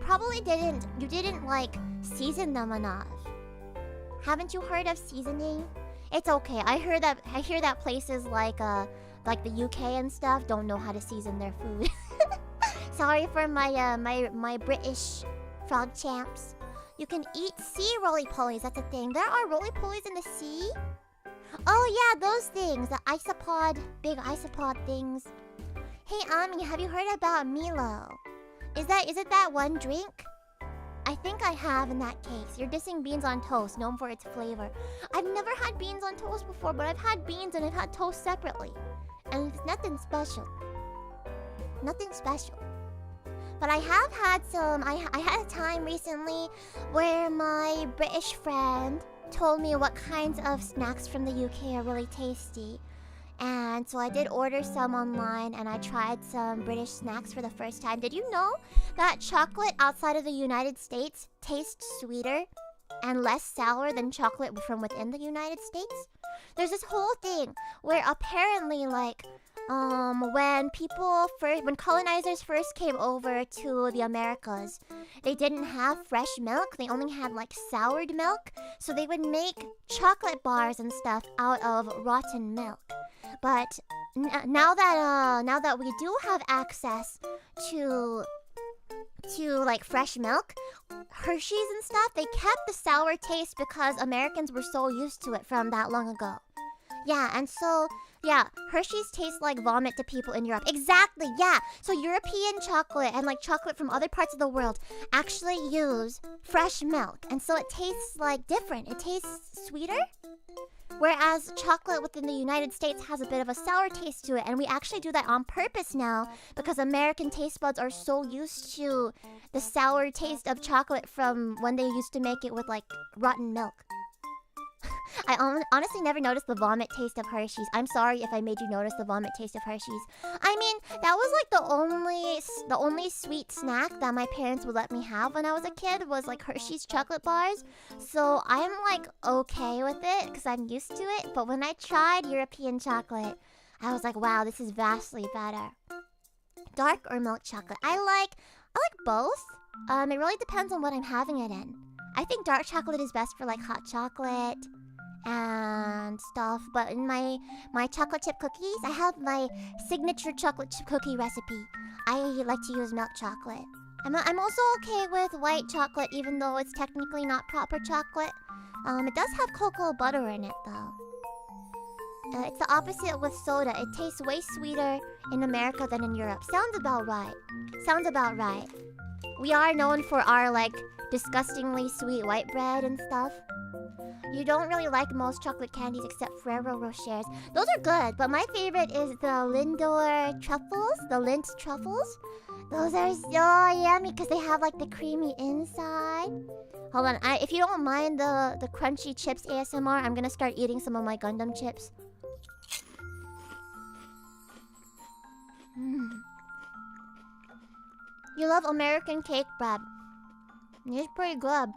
didn't like season them enough. Haven't you heard of seasoning? It's okay. I hear that places like the UK and stuff don't know how to season their food. Sorry for my British Frogchamps. You can eat sea roly-polies, that's a thing. There are roly-polies in the sea? Oh yeah, those things. The isopod, big isopod things. Hey Ami, have you heard about Milo? Is it that one drink? I think I have in that case. You're dissing beans on toast, known for its flavor. I've never had beans on toast before, but I've had beans and I've had toast separately. And it's nothing special. Nothing special. But I have had some... I had a time recently where my British friend told me what kinds of snacks from the UK are really tasty. And so I did order some online and I tried some British snacks for the first time. Did you know that chocolate outside of the United States tastes sweeter and less sour than chocolate from within the United States? There's this whole thing where apparently like... when colonizers first came over to the Americas, they didn't have fresh milk. They only had like soured milk. So they would make chocolate bars and stuff out of rotten milk. But now that we do have access to to like fresh milk, Hershey's and stuff, they kept the sour taste because Americans were so used to it from that long ago. Yeah, and so, yeah, Hershey's tastes like vomit to people in Europe. Exactly, yeah. So European chocolate and like chocolate from other parts of the world actually use fresh milk. And so it tastes like different. It tastes sweeter. Whereas chocolate within the United States has a bit of a sour taste to it. And we actually do that on purpose now because American taste buds are so used to the sour taste of chocolate from when they used to make it with like rotten milk. I honestly never noticed the vomit taste of Hershey's. I'm sorry if I made you notice the vomit taste of Hershey's. I mean, that was like the only sweet snack that my parents would let me have when I was a kid was like Hershey's chocolate bars. So I'm like okay with it because I'm used to it. But when I tried European chocolate, I was like, wow, this is vastly better. Dark or milk chocolate? I like both. It really depends on what I'm having it in. I think dark chocolate is best for like hot chocolate and stuff, but in my chocolate chip cookies, I have my signature chocolate chip cookie recipe. I like to use milk chocolate. I'm also okay with white chocolate, even though it's technically not proper chocolate. It does have cocoa butter in it, though. It's the opposite with soda. It tastes way sweeter in America than in Europe. Sounds about right. Sounds about right. We are known for our, like, disgustingly sweet white bread and stuff. You don't really like most chocolate candies except Ferrero Rochers. Those are good, but my favorite is the Lindor truffles, the Lindt truffles. Those are so yummy because they have like the creamy inside. Hold on, if you don't mind the crunchy chips ASMR, I'm gonna start eating some of my Gundam chips. You love American cake bread. It's pretty good.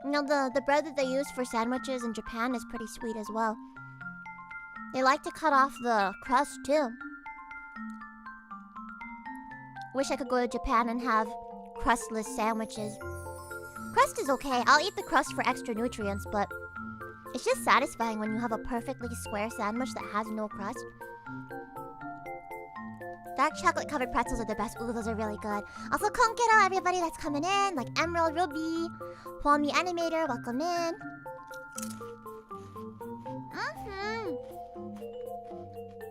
You know, the bread that they use for sandwiches in Japan is pretty sweet as well. They like to cut off the crust too. Wish I could go to Japan and have crustless sandwiches. Crust is okay. I'll eat the crust for extra nutrients, but it's just satisfying when you have a perfectly square sandwich that has no crust. Dark chocolate covered pretzels are the best. Ooh, those are really good. Also, Konkero, everybody that's coming in, like Emerald, Ruby, Huami Animator, welcome in.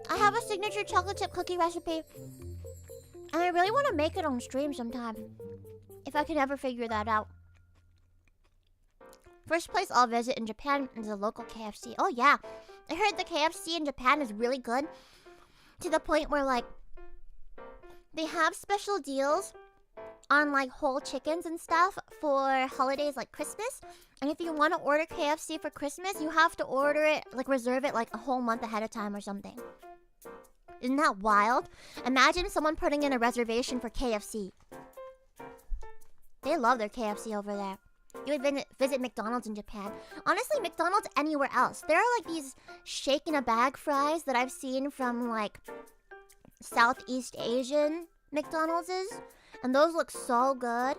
I have a signature chocolate chip cookie recipe, and I really want to make it on stream sometime, if I can ever figure that out. First place I'll visit in Japan is a local KFC. Oh yeah, I heard the KFC in Japan is really good, to the point where like they have special deals on like whole chickens and stuff for holidays like Christmas. And if you want to order KFC for Christmas, you have to order it, like reserve it like a whole month ahead of time or something. Isn't that wild? Imagine someone putting in a reservation for KFC. They love their KFC over there. You would visit McDonald's in Japan. Honestly, McDonald's anywhere else. There are like these shake-in-a-bag fries that I've seen from like Southeast Asian McDonald's, and those look so good.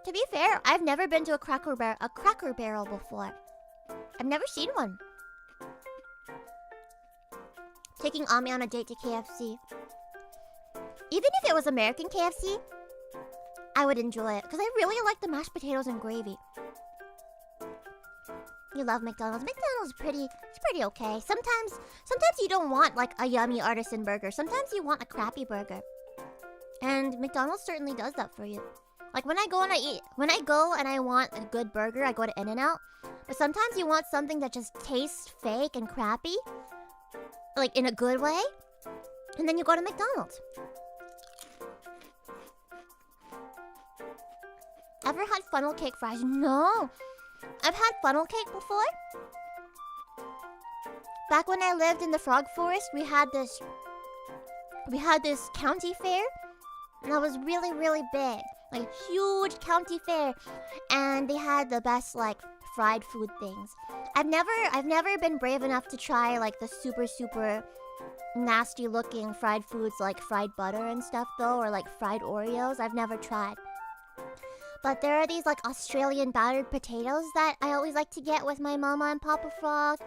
To be fair, I've never been to a Cracker Barrel before. I've never seen one. Taking Ami on a date to KFC. Even if it was American KFC, I would enjoy it because I really like the mashed potatoes and gravy. You love McDonald's. McDonald's is pretty okay. Sometimes you don't want like a yummy artisan burger. Sometimes you want a crappy burger. And McDonald's certainly does that for you. Like when I go and I want a good burger, I go to In-N-Out. But sometimes you want something that just tastes fake and crappy, like in a good way, and then you go to McDonald's. Ever had funnel cake fries? No. I've had funnel cake before. Back when I lived in the Frog Forest, we had this county fair, and that was really, really big, like huge county fair, and they had the best like fried food things. I've never been brave enough to try like the super nasty looking fried foods like fried butter and stuff though, or like fried Oreos. I've never tried. But there are these like Australian battered potatoes that I always like to get with my mama and Papa Frog.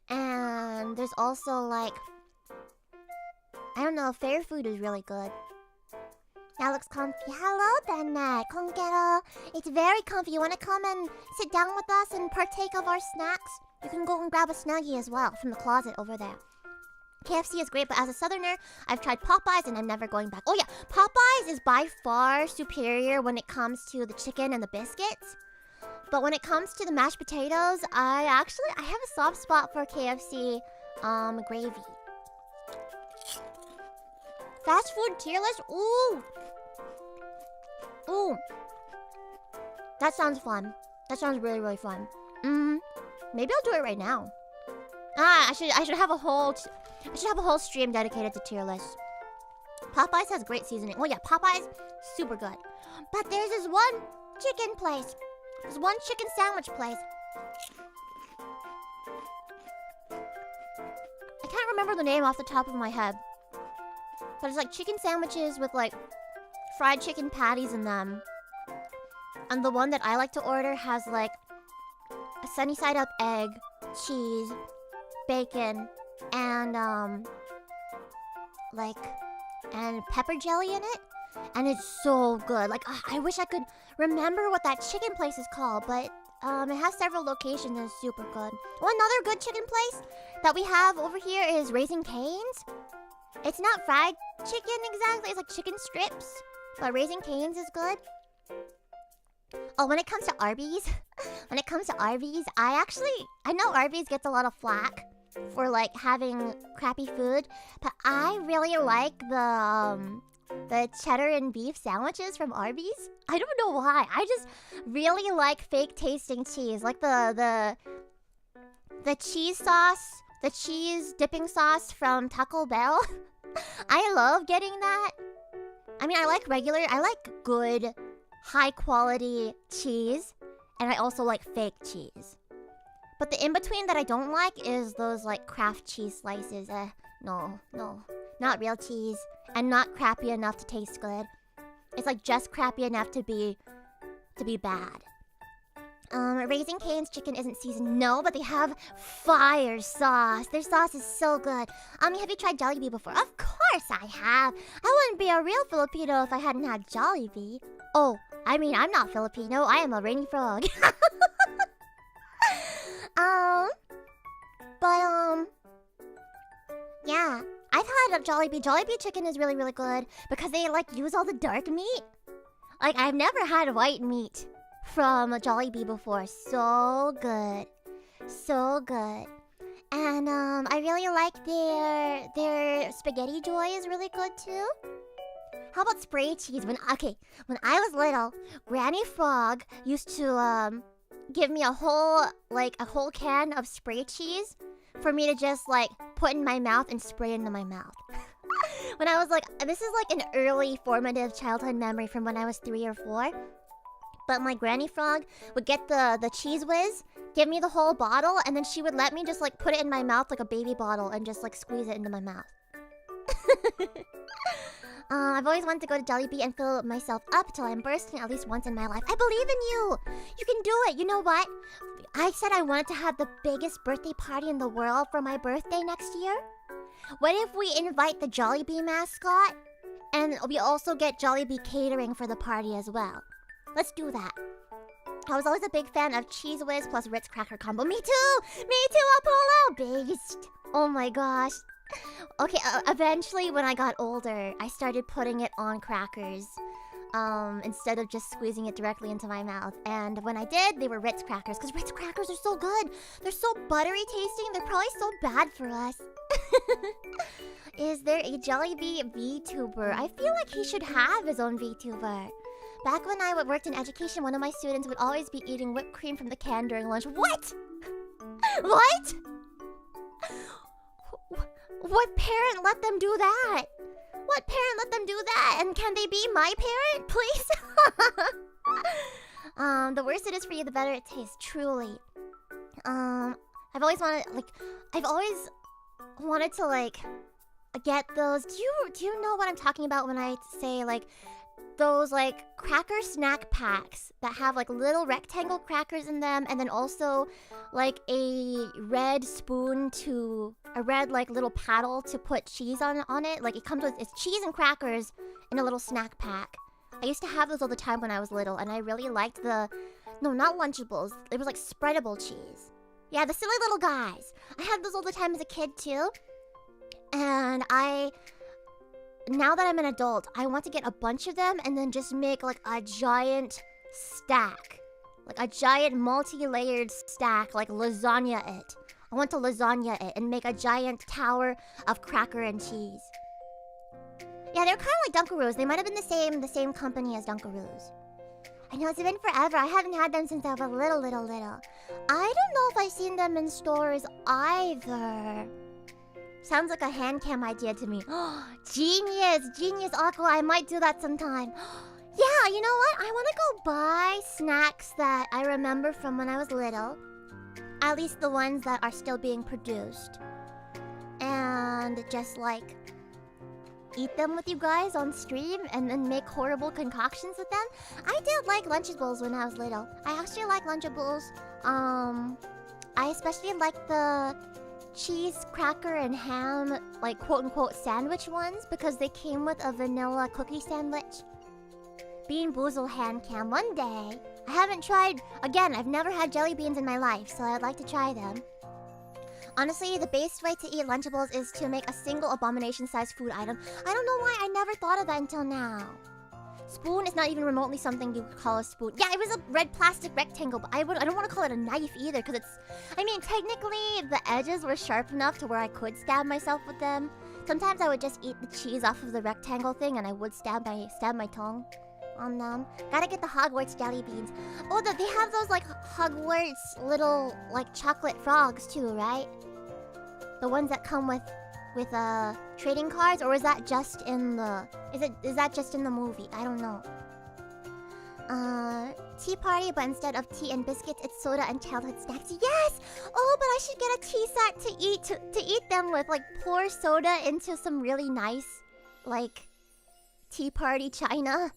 And there's also like, I don't know, fair food is really good. That looks comfy. Hello, Bennett. Konkero. It's very comfy. You want to come and sit down with us and partake of our snacks? You can go and grab a Snuggie as well from the closet over there. KFC is great, but as a southerner, I've tried Popeyes and I'm never going back. Oh yeah, Popeyes is by far superior when it comes to the chicken and the biscuits. But when it comes to the mashed potatoes, I have a soft spot for KFC gravy. Fast food tier list? Ooh. Ooh. That sounds fun. That sounds really, really fun. Maybe I'll do it right now. I should have a whole stream dedicated to tier lists. Popeyes has great seasoning. Oh yeah, Popeyes super good. But there's this one chicken place. There's one chicken sandwich place. I can't remember the name off the top of my head. But it's like chicken sandwiches with like fried chicken patties in them. And the one that I like to order has like a sunny side up egg, cheese, bacon, and and pepper jelly in it. And it's so good. Like, I wish I could remember what that chicken place is called, but it has several locations and it's super good. Well, another good chicken place that we have over here is Raising Cane's. It's not fried chicken exactly, it's like chicken strips. But Raising Cane's is good. Oh, when it comes to Arby's, I know Arby's gets a lot of flack for like having crappy food, but I really like the cheddar and beef sandwiches from Arby's. I don't know why. I just really like fake tasting cheese, like the cheese sauce, the cheese dipping sauce from Taco Bell. I love getting that. I mean, I like good, high quality cheese, and I also like fake cheese. But the in-between that I don't like is those like Kraft cheese slices. No, not real cheese, and not crappy enough to taste good. It's like just crappy enough to be bad. Raising Cane's chicken isn't seasoned, no, but they have fire sauce. Their sauce is so good. Have you tried Jollibee before? Of course I have. I wouldn't be a real Filipino if I hadn't had Jollibee. Oh, I mean, I'm not Filipino. I am a rainy frog. Yeah, I've had a Jollibee. Jollibee chicken is really, really good because they like use all the dark meat. Like, I've never had white meat from a Jollibee before. So good. So good. And I really like their spaghetti joy is really good too. How about spray cheese? When I was little, Granny Frog used to give me a whole can of spray cheese for me to just like put in my mouth and spray into my mouth. When I was like, this is like an early formative childhood memory from when I was 3 or 4. But my Granny Frog would get the Cheese Whiz, give me the whole bottle, and then she would let me just like put it in my mouth like a baby bottle and just like squeeze it into my mouth. I've always wanted to go to Jollibee and fill myself up till I'm bursting at least once in my life. I believe in you! You can do it! You know what? I said I wanted to have the biggest birthday party in the world for my birthday next year. What if we invite the Jollibee mascot? And we also get Jollibee catering for the party as well. Let's do that. I was always a big fan of Cheese Whiz plus Ritz cracker combo. Me too! Me too, Apollo! Beast! Oh my gosh. Okay, eventually when I got older, I started putting it on crackers. Instead of just squeezing it directly into my mouth. And when I did, they were Ritz crackers. Because Ritz crackers are so good. They're so buttery tasting. They're probably so bad for us. Is there a Jollibee VTuber? I feel like he should have his own VTuber. Back when I worked in education, one of my students would always be eating whipped cream from the can during lunch. What? What? What parent let them do that? What parent let them do that? And can they be my parent, please? The worse it is for you, the better it tastes. Truly. I've always wanted to like get those. Do you know what I'm talking about when I say like those like cracker snack packs that have like little rectangle crackers in them, and then also like a red like little paddle to put cheese on it. Like it comes with it's cheese and crackers in a little snack pack. I used to have those all the time when I was little, and I really liked not Lunchables. It was like spreadable cheese. Yeah, the silly little guys. I had those all the time as a kid too. And now that I'm an adult, I want to get a bunch of them and then just make like a giant stack. Like a giant multi-layered stack, like lasagna it. I want to lasagna it and make a giant tower of cracker and cheese. Yeah, they're kind of like Dunkaroos. They might have been the same company as Dunkaroos. I know, it's been forever. I haven't had them since I was little. I don't know if I've seen them in stores either. Sounds like a hand cam idea to me. Genius, Aqua. I might do that sometime. Yeah, you know what? I want to go buy snacks that I remember from when I was little. At least the ones that are still being produced. And just like eat them with you guys on stream and then make horrible concoctions with them. I did like Lunchables when I was little. I actually like Lunchables. I especially like the cheese, cracker, and ham, like quote-unquote sandwich ones, because they came with a vanilla cookie sandwich. Bean Boozle hand cam one day. I haven't tried, again, I've never had jelly beans in my life, so I'd like to try them. Honestly, the best way to eat Lunchables is to make a single abomination-sized food item. I don't know why I never thought of that until now. Spoon is not even remotely something you could call a spoon. Yeah, it was a red plastic rectangle, but I don't want to call it a knife either, because it's... I mean, technically, the edges were sharp enough to where I could stab myself with them. Sometimes I would just eat the cheese off of the rectangle thing, and I would stab my tongue on them. Gotta get the Hogwarts jelly beans. Oh, they have those, like, Hogwarts little, like, chocolate frogs, too, right? The ones that come with trading cards, or is that just in the... Is that just in the movie? I don't know. Tea party, but instead of tea and biscuits, it's soda and childhood snacks. Yes! Oh, but I should get a tea set to eat them with. Like, pour soda into some really nice, like, tea party china.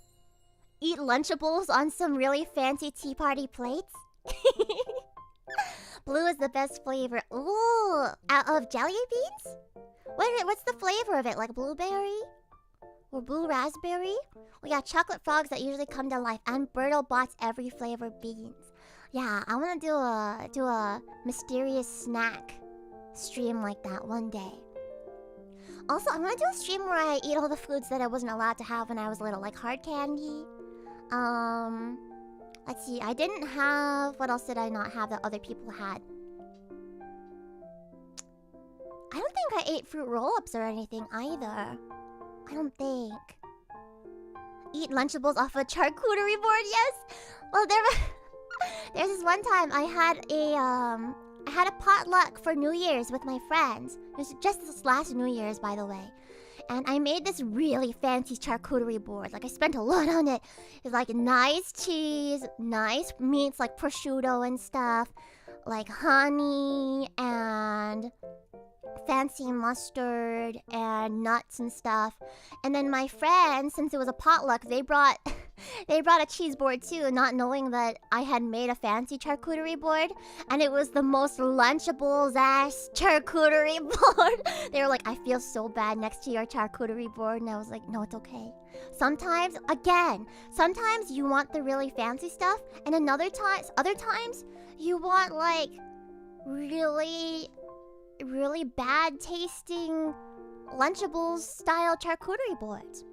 Eat Lunchables on some really fancy tea party plates. Blue is the best flavor. Ooh, out of jelly beans? What's the flavor of it? Like blueberry? Or blue raspberry? We got chocolate frogs that usually come to life, and BirtleBot's every flavor beans. Yeah, I want to do a mysterious snack stream like that one day. Also, I want to do a stream where I eat all the foods that I wasn't allowed to have when I was little, like hard candy. Let's see, I didn't have... What else did I not have that other people had? I don't think I ate fruit roll-ups or anything either. I don't think. Eat Lunchables off a charcuterie board, yes! Well, there's this one time I had a potluck for New Year's with my friends. It was just this last New Year's, by the way. And I made this really fancy charcuterie board. Like, I spent a lot on it. It's like nice cheese, nice meats like prosciutto and stuff, like honey and fancy mustard and nuts and stuff. And then my friends, since it was a potluck, they brought a cheese board too, not knowing that I had made a fancy charcuterie board. And it was the most Lunchables ass charcuterie board. They were like, I feel so bad next to your charcuterie board. And I was like, no, it's okay. Sometimes you want the really fancy stuff, and other times you want like really bad tasting Lunchables style charcuterie boards.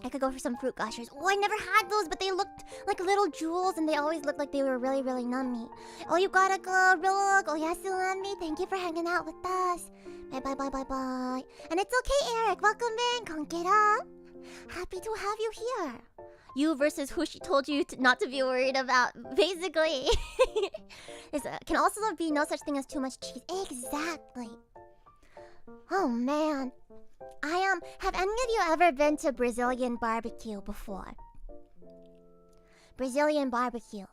I could go for some fruit gushers. Oh, I never had those, but they looked like little jewels, and they always looked like they were really, really nummy. Oh, you gotta go, Rogue. Oh, yes, Yasumi. Thank you for hanging out with us. Bye. And it's okay, Eric. Welcome in, Konkero. Happy to have you here. You versus who she told you not to be worried about, basically. Can also be no such thing as too much cheese. Exactly. Oh, man. Have any of you ever been to Brazilian barbecue before? Brazilian barbecue.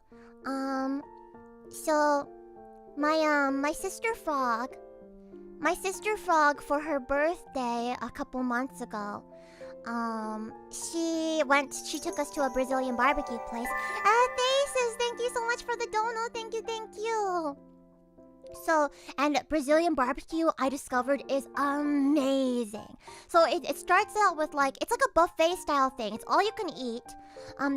So my sister Frog for her birthday a couple months ago, She took us to a Brazilian barbecue place. Faces, thank you so much for the dono. Thank you. So, and Brazilian barbecue, I discovered, is amazing. So it starts out with like, it's like a buffet style thing. It's all you can eat.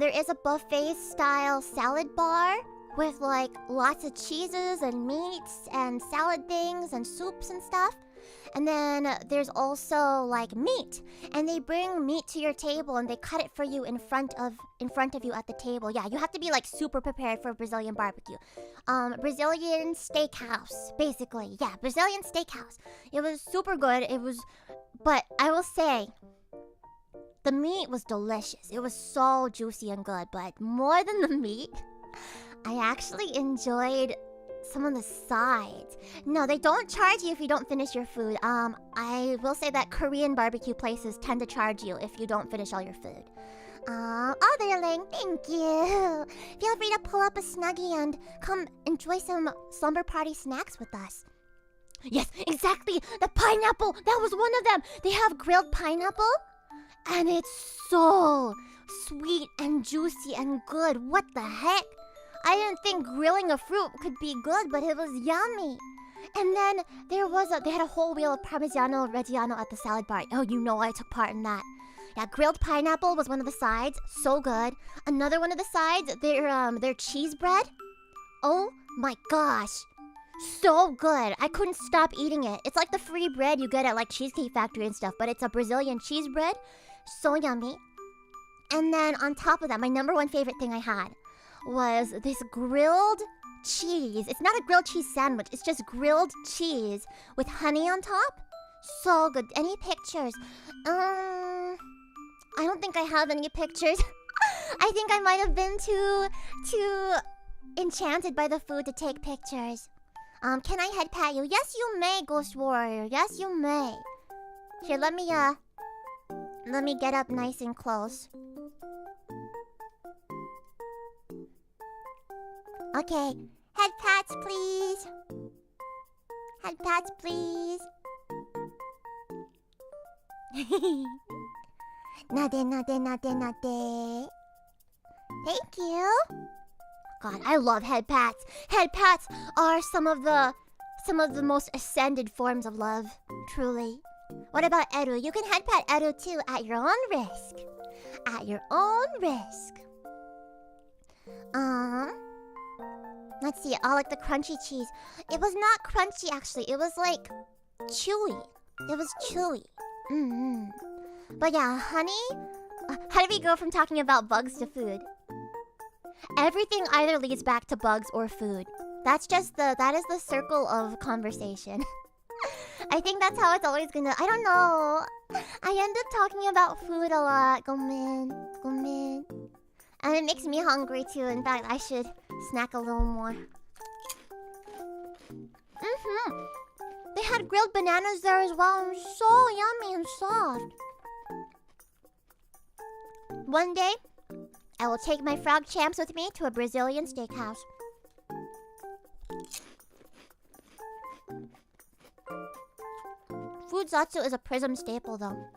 There is a buffet style salad bar with like lots of cheeses and meats and salad things and soups and stuff. And then there's also like meat, and they bring meat to your table and they cut it for you in front of you at the table. Yeah, you have to be like super prepared for Brazilian barbecue. Brazilian steakhouse, basically. Yeah, Brazilian steakhouse. It was super good. But I will say, the meat was delicious. It was so juicy and good. But more than the meat, I actually enjoyed some of the sides. No, they don't charge you if you don't finish your food. I will say that Korean barbecue places tend to charge you if you don't finish all your food. Oh, darling, thank you. Feel free to pull up a Snuggie and come enjoy some slumber party snacks with us. Yes, exactly. The pineapple. That was one of them. They have grilled pineapple, and it's so sweet and juicy and good. What the heck? I didn't think grilling a fruit could be good, but it was yummy. And then they had a whole wheel of Parmigiano Reggiano at the salad bar. Oh, you know I took part in that. Yeah, grilled pineapple was one of the sides. So good. Another one of the sides, their cheese bread. Oh my gosh. So good. I couldn't stop eating it. It's like the free bread you get at like Cheesecake Factory and stuff, but it's a Brazilian cheese bread. So yummy. And then on top of that, my number one favorite thing I had was this grilled cheese. It's not a grilled cheese sandwich. It's just grilled cheese with honey on top. So good. Any pictures? I don't think I have any pictures. I think I might have been too enchanted by the food to take pictures. Can I head pat you? Yes, you may, Ghost Warrior. Yes, you may. Here, let me get up nice and close. Okay, head pats, please. Head pats, please. Nade. Thank you. God, I love head pats. Head pats are some of the most ascended forms of love, truly. What about Eru? You can head pat Eru too at your own risk. At your own risk. Let's see. I like the crunchy cheese. It was not crunchy, actually. It was like chewy. It was chewy. But yeah, honey. How did we go from talking about bugs to food? Everything either leads back to bugs or food. That is the circle of conversation. I think that's how it's always gonna. I don't know. I end up talking about food a lot. Gomen. And it makes me hungry too. In fact, I should snack a little more. They had grilled bananas there as well. And so yummy and soft. One day, I will take my Frogchamps with me to a Brazilian steakhouse. Food zatsu is a PRISM staple, though.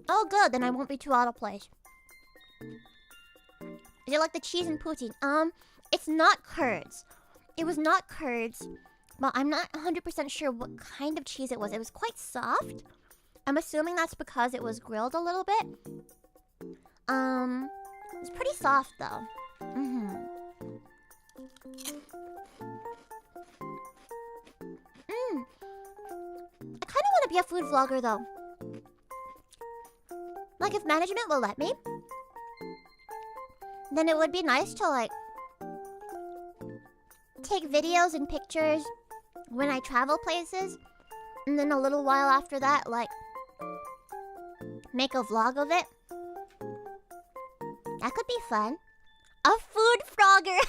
Oh, good. Then I won't be too out of place. Is it like the cheese and poutine? It's not curds. It was not curds, but I'm not 100% sure what kind of cheese it was. It was quite soft. I'm assuming that's because it was grilled a little bit. It's pretty soft though. I kind of want to be a food vlogger though. Like if management will let me, then it would be nice to like take videos and pictures when I travel places, and then a little while after that, like make a vlog of it. That could be fun. A food frogger.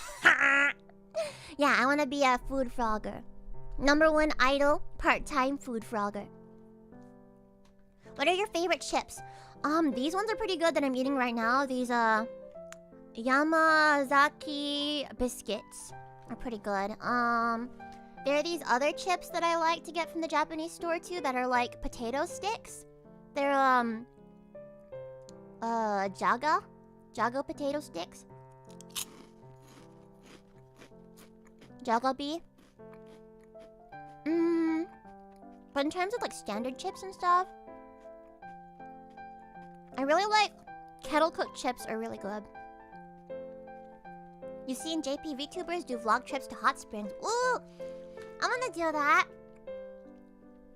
Yeah, I want to be a food frogger. #1 idol, part-time food frogger. What are your favorite chips? These ones are pretty good that I'm eating right now. These Yamazaki biscuits are pretty good. There are these other chips that I like to get from the Japanese store too that are like potato sticks. They're Jago potato sticks. Jagobi. But in terms of like standard chips and stuff, I really like kettle cooked chips are really good. You've seen JP VTubers do vlog trips to hot springs. Ooh! I'm gonna do that.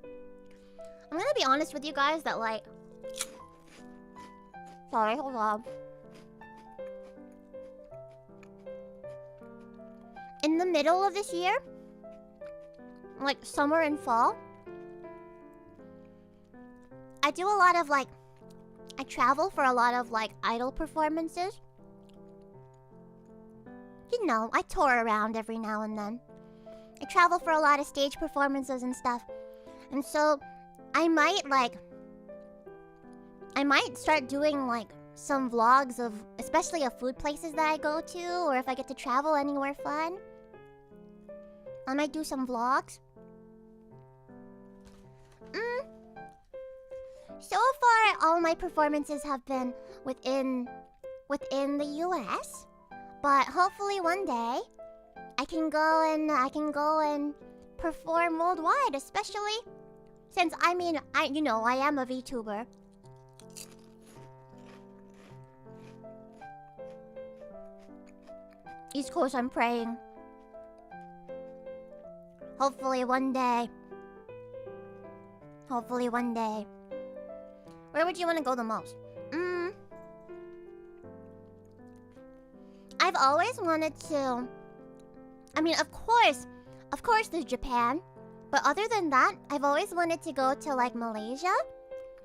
I'm gonna be honest with you guys that like... Sorry, hold on. In the middle of this year, like summer and fall, I do a lot of like... I travel for a lot of like idol performances. You know, I tour around every now and then. I travel for a lot of stage performances and stuff. And so, I might start doing like some vlogs of, especially of food places that I go to, or if I get to travel anywhere fun. I might do some vlogs. So far, all my performances have been within the US. But hopefully one day, I can go and perform worldwide, especially since I am a VTuber. East Coast, I'm praying. Hopefully one day. Hopefully one day. Where would you want to go the most? I've always wanted to... I mean, of course there's Japan. But other than that, I've always wanted to go to, like, Malaysia.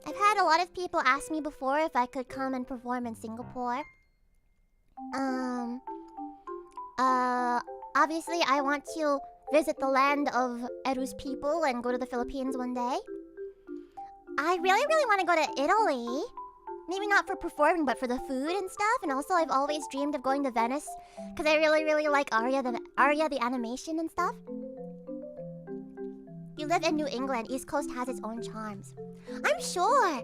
I've had a lot of people ask me before if I could come and perform in Singapore. Obviously, I want to visit the land of Eru's people and go to the Philippines one day. I really, really want to go to Italy. Maybe not for performing, but for the food and stuff. And also, I've always dreamed of going to Venice because I really, really like Aria the animation and stuff. You live in New England. East Coast has its own charms. I'm sure.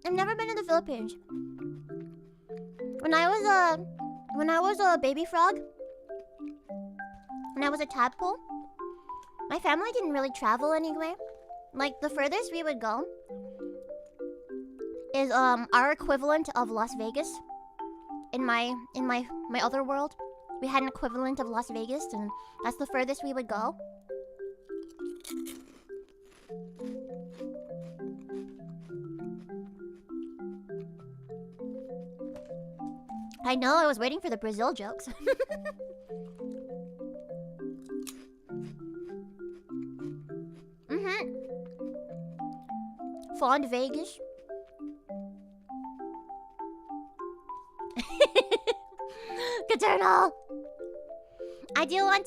I've never been to the Philippines. When I was a baby frog, when I was a tadpole, my family didn't really travel anywhere. Like, the furthest we would go is our equivalent of Las Vegas. In my other world, we had an equivalent of Las Vegas, and that's the furthest we would go. I know, I was waiting for the Brazil jokes. Fond Vegas. Eternal. I want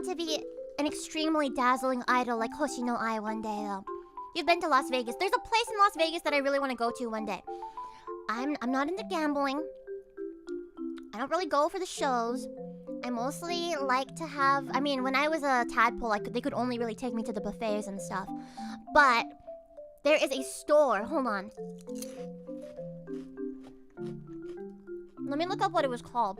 to be an extremely dazzling idol like Hoshino Ai one day though. You've been to Las Vegas. There's a place in Las Vegas that I really want to go to one day. I'm not into gambling. I don't really go for the shows. I mostly like to have... I mean, when I was a tadpole, they could only really take me to the buffets and stuff. But there is a store. Hold on. Let me look up what it was called.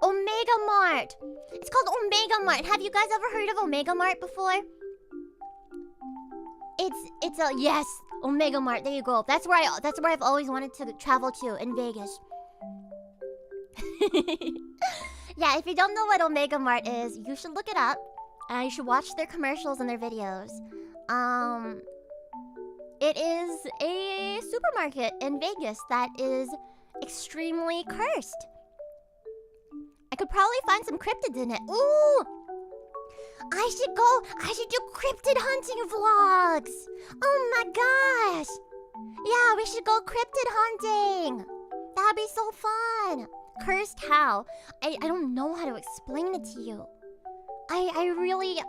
Omega Mart. It's called Omega Mart. Have you guys ever heard of Omega Mart before? It's a yes, Omega Mart. There you go. That's where I've always wanted to travel to in Vegas. Yeah, if you don't know what Omega Mart is, you should look it up. You should watch their commercials and their videos. It is a supermarket in Vegas that is extremely cursed. I could probably find some cryptids in it. Ooh! I should do cryptid hunting vlogs! Oh my gosh! Yeah, we should go cryptid hunting! That'd be so fun! Cursed how? I don't know how to explain it to you. I really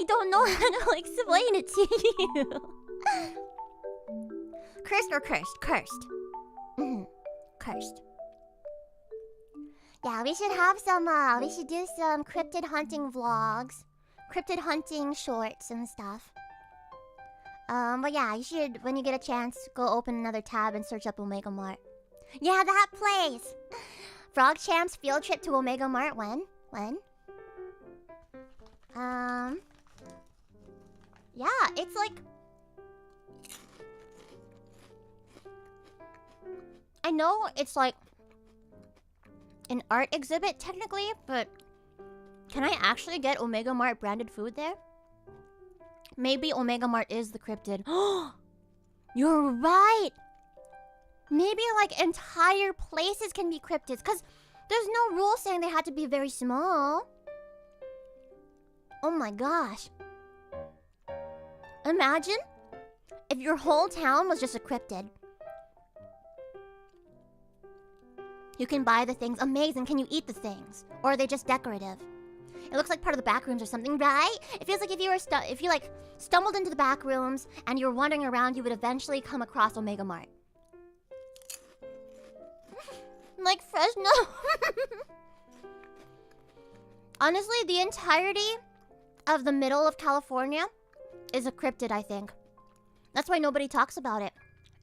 don't know how to explain it to you. Cursed or cursed? Cursed. Cursed. Yeah, we should have some, we should do some cryptid hunting vlogs. Cryptid hunting shorts and stuff. But yeah, you should, when you get a chance, go open another tab and search up Omega Mart. Yeah, that place! Frogchamps field trip to Omega Mart, when? Yeah, it's like... I know it's like an art exhibit technically, but can I actually get Omega Mart branded food there? Maybe Omega Mart is the cryptid. You're right! Maybe like entire places can be cryptids, because there's no rule saying they had to be very small. Oh my gosh. Imagine if your whole town was just a cryptid. You can buy the things. Amazing. Can you eat the things? Or are they just decorative? It looks like part of the back rooms or something, right? It feels like if you were stumbled into the back rooms and you were wandering around, you would eventually come across Omega Mart. Like Fresno. Honestly, the entirety of the middle of California is a cryptid, I think. That's why nobody talks about it.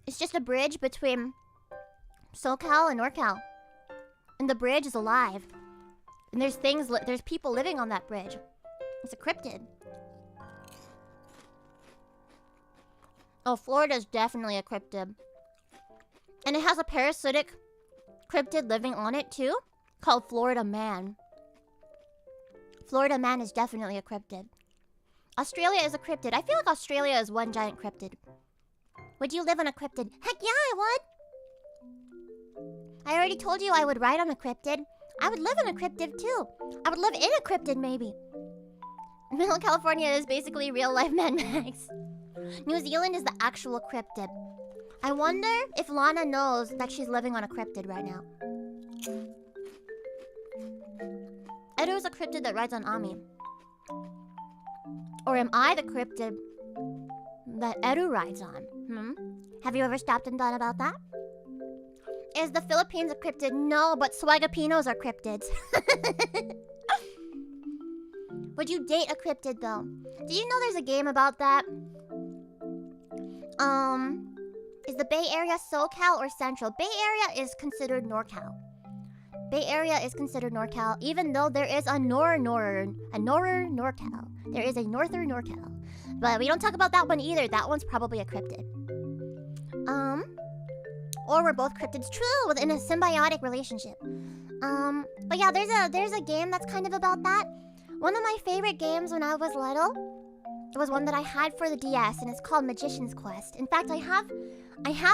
It's just a bridge between SoCal and NorCal. And the bridge is alive. And there's people living on that bridge. It's a cryptid. Oh, Florida's definitely a cryptid. And it has a parasitic cryptid living on it too, called Florida Man. Florida Man is definitely a cryptid. Australia is a cryptid. I feel like Australia is one giant cryptid. Would you live on a cryptid? Heck yeah, I would! I already told you I would ride on a cryptid. I would live in a cryptid too. I would live in a cryptid maybe. Middle California is basically real life Mad Max. New Zealand is the actual cryptid. I wonder if Lana knows that she's living on a cryptid right now. Edo is a cryptid that rides on Ami. Or am I the cryptid that Edo rides on? Have you ever stopped and thought about that? Is the Philippines a cryptid? No, but Swagapinos are cryptids. Would you date a cryptid though? Do you know there's a game about that? Is the Bay Area SoCal or Central? Bay Area is considered NorCal. Bay Area is considered NorCal, even though there is a NorCal. There is a Norther NorCal. But we don't talk about that one either. That one's probably a cryptid. Or we're both cryptids. True, within a symbiotic relationship. But yeah, there's a game that's kind of about that. One of my favorite games when I was little, it was one that I had for the DS, and it's called Magician's Quest. In fact, I have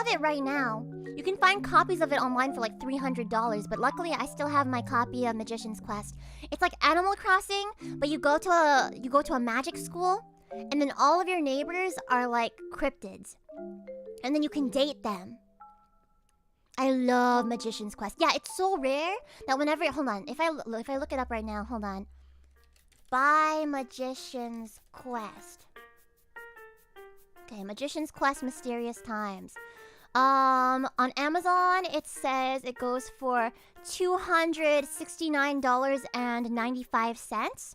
it right now. You can find copies of it online for like $300, but luckily I still have my copy of Magician's Quest. It's like Animal Crossing, but you go to a magic school, and then all of your neighbors are like cryptids, and then you can date them. I love Magician's Quest. Yeah, it's so rare that whenever... Hold on. If I look it up right now, hold on. Buy Magician's Quest. Okay, Magician's Quest Mysterious Times. On Amazon, it says it goes for $269.95.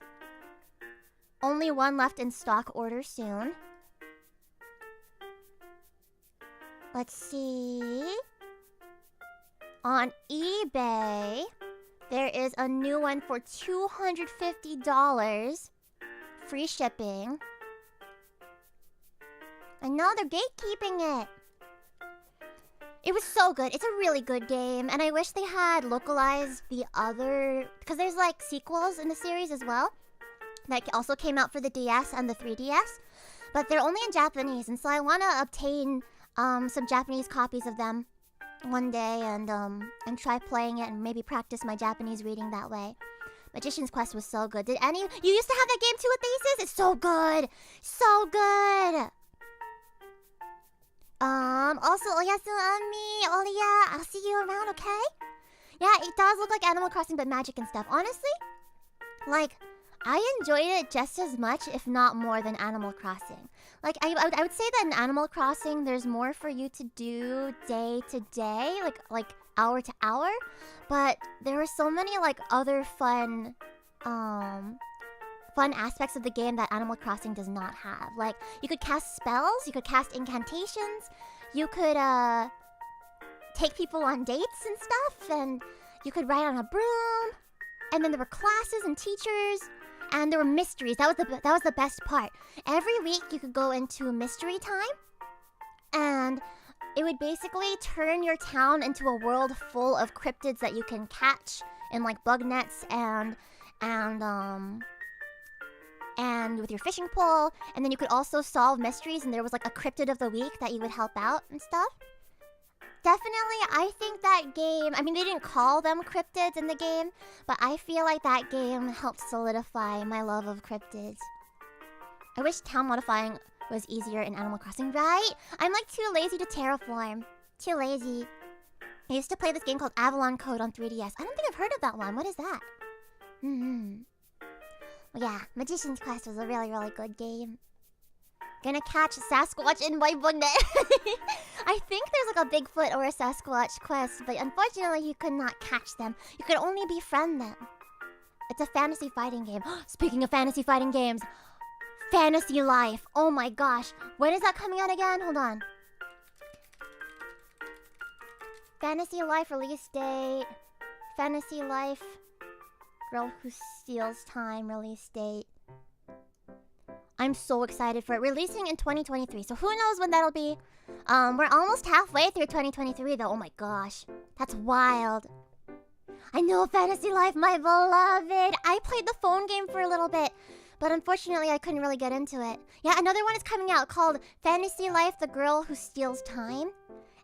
Only one left in stock. Order soon. Let's see... On eBay, there is a new one for $250. Free shipping. I know, they're gatekeeping it. It was so good. It's a really good game. And I wish they had localized the other... Because there's like sequels in the series as well. That also came out for the DS and the 3DS. But they're only in Japanese. And so I want to obtain some Japanese copies of them one day and try playing it and maybe practice my Japanese reading that way. Magician's Quest was so good. Did any... You used to have that game too with Thesis? It's so good! So good! Also, Oyasu Ami, Olia, I'll see you around, okay? Yeah, it does look like Animal Crossing, but magic and stuff. Honestly, like, I enjoyed it just as much, if not more, than Animal Crossing. Like, I would say that in Animal Crossing, there's more for you to do day to day. Like hour to hour, but there are so many like other fun aspects of the game that Animal Crossing does not have. Like, you could cast spells, you could cast incantations, you could take people on dates and stuff, and you could ride on a broom, and then there were classes and teachers, and there were mysteries. That was the best part. Every week you could go into mystery time, and it would basically turn your town into a world full of cryptids that you can catch in like bug nets and with your fishing pole, and then you could also solve mysteries, and there was like a cryptid of the week that you would help out and stuff. Definitely, I think that game, I mean, they didn't call them cryptids in the game, but I feel like that game helped solidify my love of cryptids. I wish town modifying was easier in Animal Crossing, right? I'm like too lazy to terraform. Too lazy. I used to play this game called Avalon Code on 3DS. I don't think I've heard of that one. What is that? Well, yeah, Magician's Quest was a really, really good game. Gonna catch Sasquatch in my booknet. I think there's like a Bigfoot or a Sasquatch quest, but unfortunately you could not catch them. You could only befriend them. It's a fantasy fighting game. Speaking of fantasy fighting games, Fantasy Life. Oh my gosh. When is that coming out again? Hold on. Fantasy Life release date. Fantasy Life Girl Who Steals Time release date. I'm so excited for it. Releasing in 2023, so who knows when that'll be. We're almost halfway through 2023 though. Oh my gosh. That's wild. I know Fantasy Life, my beloved. I played the phone game for a little bit, but unfortunately I couldn't really get into it. Yeah, another one is coming out called Fantasy Life, The Girl Who Steals Time.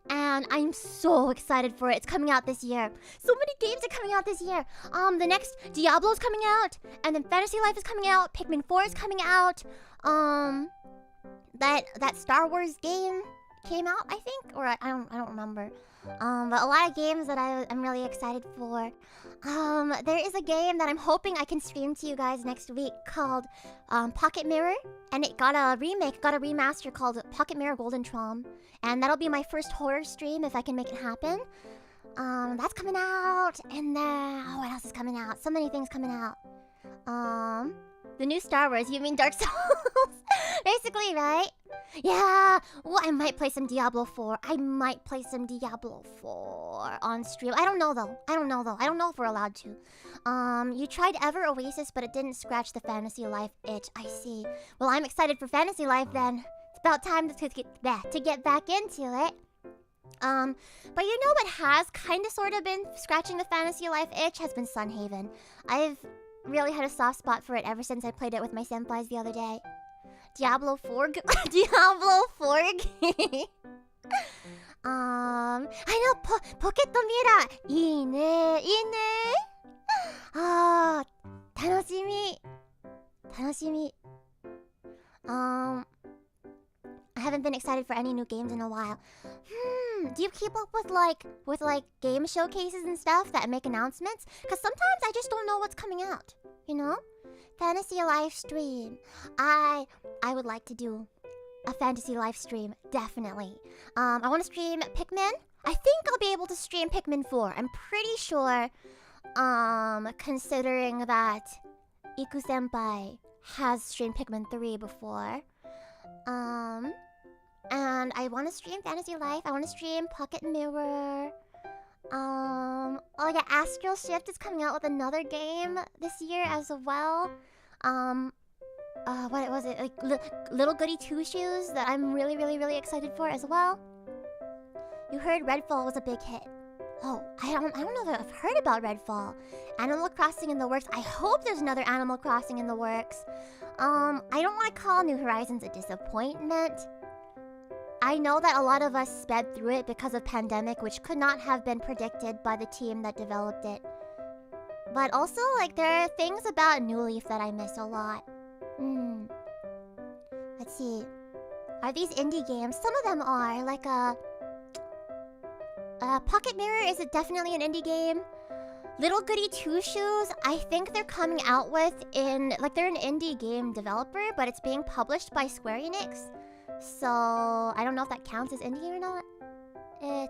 And I'm so excited for it. It's coming out this year. So many games are coming out this year. The next Diablo's coming out, and then Fantasy Life is coming out. Pikmin 4 is coming out. That Star Wars game came out, I think, or I don't remember. But a lot of games that I'm really excited for. There is a game that I'm hoping I can stream to you guys next week called Pocket Mirror, and it got a remake, got a remaster called Pocket Mirror Golden Trom, and that'll be my first horror stream if I can make it happen. That's coming out, and then what else is coming out? So many things coming out. The new Star Wars. You mean Dark Souls? Basically, right? Yeah. Well, I might play some Diablo 4. I might play some Diablo 4 on stream. I don't know though. I don't know if we're allowed to. You tried Ever Oasis, but it didn't scratch the Fantasy Life itch. I see. Well, I'm excited for Fantasy Life then. It's about time to get back into it. But you know what has kind of sort of been scratching the Fantasy Life itch has been Sunhaven. I've really had a soft spot for it ever since I played it with my senpais the other day. Diablo 4 Diablo 4 game. I know Pocket Mirror. いいね。いいね。楽しみ。楽しみ。I haven't been excited for any new games in a while. Do you keep up with like game showcases and stuff that make announcements? Because sometimes I just don't know what's coming out, you know? Fantasy Life stream. I would like to do a Fantasy Life stream, definitely. I want to stream Pikmin. I think I'll be able to stream Pikmin 4. I'm pretty sure, considering that Iku Senpai has streamed Pikmin 3 before. And I want to stream Fantasy Life. I want to stream Pocket Mirror. Oh yeah, Astral Shift is coming out with another game this year as well. What was it? Like Little Goody Two Shoes that I'm really, really, really excited for as well. You heard Redfall was a big hit. Oh, I don't know that I've heard about Redfall. Animal Crossing in the works. I hope there's another Animal Crossing in the works. I don't want to call New Horizons a disappointment. I know that a lot of us sped through it because of pandemic, which could not have been predicted by the team that developed it. But also, like, there are things about New Leaf that I miss a lot. Let's see. Are these indie games? Some of them are. Like, Pocket Mirror is definitely an indie game. Little Goody Two Shoes, I think they're coming out with like, they're an indie game developer, but it's being published by Square Enix. So, I don't know if that counts as indie or not. I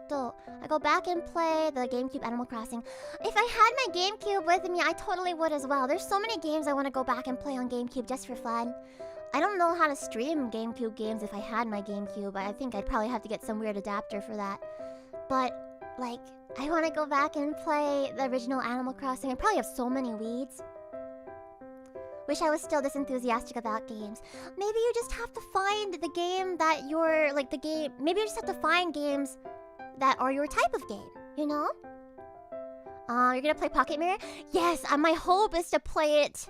go back and play the GameCube Animal Crossing. If I had my GameCube with me, I totally would as well. There's so many games I want to go back and play on GameCube just for fun. I don't know how to stream GameCube games if I had my GameCube. I think I'd probably have to get some weird adapter for that. But, like, I want to go back and play the original Animal Crossing. I probably have so many weeds. Wish I was still this enthusiastic about games. Maybe you just have to find the game that you're, like, the game... Maybe you just have to find games that are your type of game, you know? You're gonna play Pocket Mirror? Yes, my hope is to play it...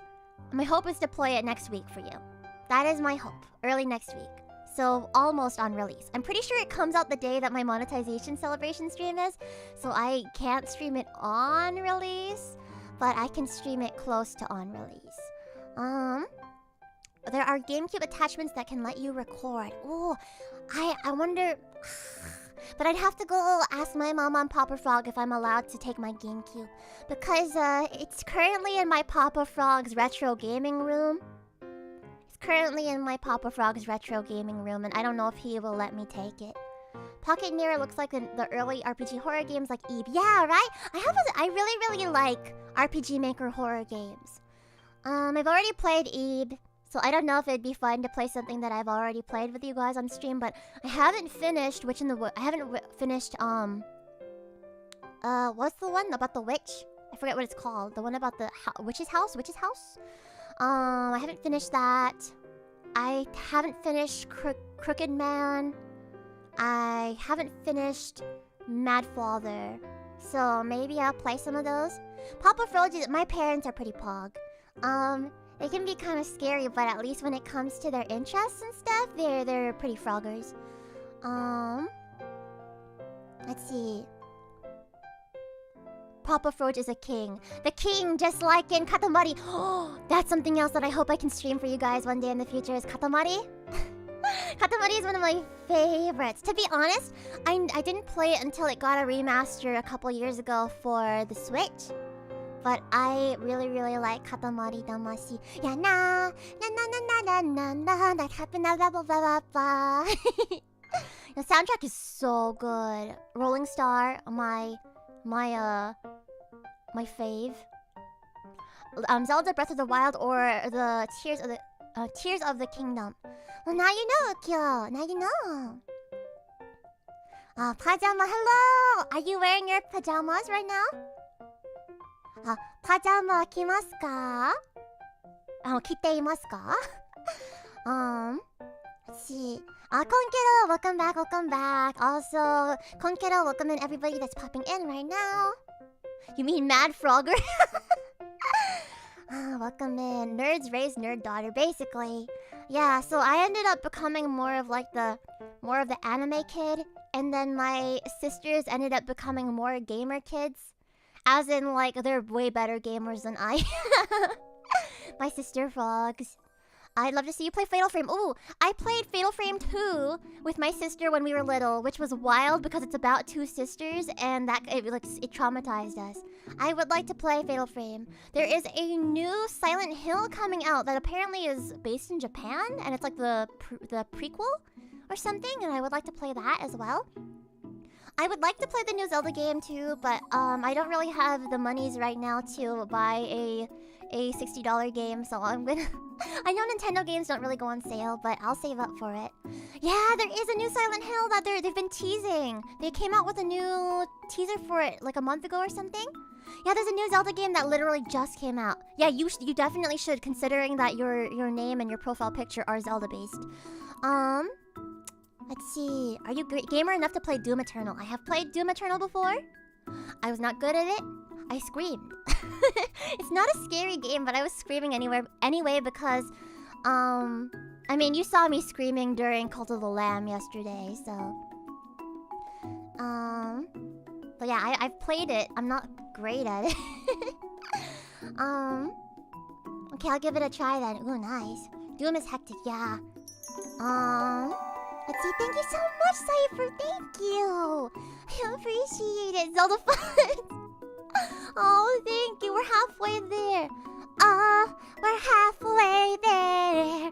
My hope is to play it next week for you. That is my hope. Early next week. So, almost on release. I'm pretty sure it comes out the day that my monetization celebration stream is. So, I can't stream it on release. But I can stream it close to on release. There are GameCube attachments that can let you record. Ooh, I wonder... But I'd have to go ask my mom and Papa Frog if I'm allowed to take my GameCube. Because, it's currently in my Papa Frog's retro gaming room. It's currently in my Papa Frog's retro gaming room, and I don't know if he will let me take it. Pocket Mirror looks like the early RPG horror games like Eve. Yeah, right? I really like RPG Maker horror games. I've already played Eve, so I don't know if it'd be fun to play something that I've already played with you guys on stream, but I haven't finished Witch in the Wood. I haven't finished, what's the one about the witch? I forget what it's called. The one about the witch's house? Witch's house? I haven't finished that. I haven't finished Crooked Man. I haven't finished Mad Father. So maybe I'll play some of those. Papa Froge, my parents are pretty pog. They can be kind of scary, but at least when it comes to their interests and stuff, they're pretty froggers. Let's see. Papa Froge is a king. The king, just like in Katamari. Oh, that's something else that I hope I can stream for you guys one day in the future is Katamari. Katamari is one of my favorites. To be honest, I didn't play it until it got a remaster a couple years ago for the Switch. But I really like Katamari Damacy. Yeah, na that happened, blah blah blah blah. The soundtrack is so good. Rolling Star, my fave. Zelda Breath of the Wild or the Tears of the Kingdom. Well, now you know, Kyo. Now you know. Pajama, hello. Are you wearing your pajamas right now? Pajama 着ますか? 着ていますか? Let's see. Konkero, welcome back. Also, Konkero, welcome in everybody that's popping in right now. You mean Mad Frogger? Welcome in. Nerds raised nerd daughter, basically. Yeah, so I ended up becoming more of the anime kid, and then my sisters ended up becoming more gamer kids. As in, like, they're way better gamers than I. My sister frogs. I'd love to see you play Fatal Frame. Ooh, I played Fatal Frame 2 with my sister when we were little, which was wild because it's about two sisters, and it traumatized us. I would like to play Fatal Frame. There is a new Silent Hill coming out that apparently is based in Japan, and it's like the prequel or something, and I would like to play that as well. I would like to play the new Zelda game too, but I don't really have the monies right now to buy a $60 game, so I'm gonna... I know Nintendo games don't really go on sale, but I'll save up for it. Yeah, there is a new Silent Hill that they've been teasing. They came out with a new teaser for it like a month ago or something. Yeah, there's a new Zelda game that literally just came out. Yeah, you definitely should, considering that your name and your profile picture are Zelda based. Let's see. Are you gamer enough to play Doom Eternal? I have played Doom Eternal before. I was not good at it. I screamed. It's not a scary game, but I was screaming anyway because, I mean, you saw me screaming during Cult of the Lamb yesterday, so... But yeah, I've played it. I'm not great at it. Okay, I'll give it a try then. Ooh, nice. Doom is hectic, yeah. Let's see, thank you so much, Cypher, thank you! I appreciate it, Zelda fun! Oh, thank you, we're halfway there! We're halfway there!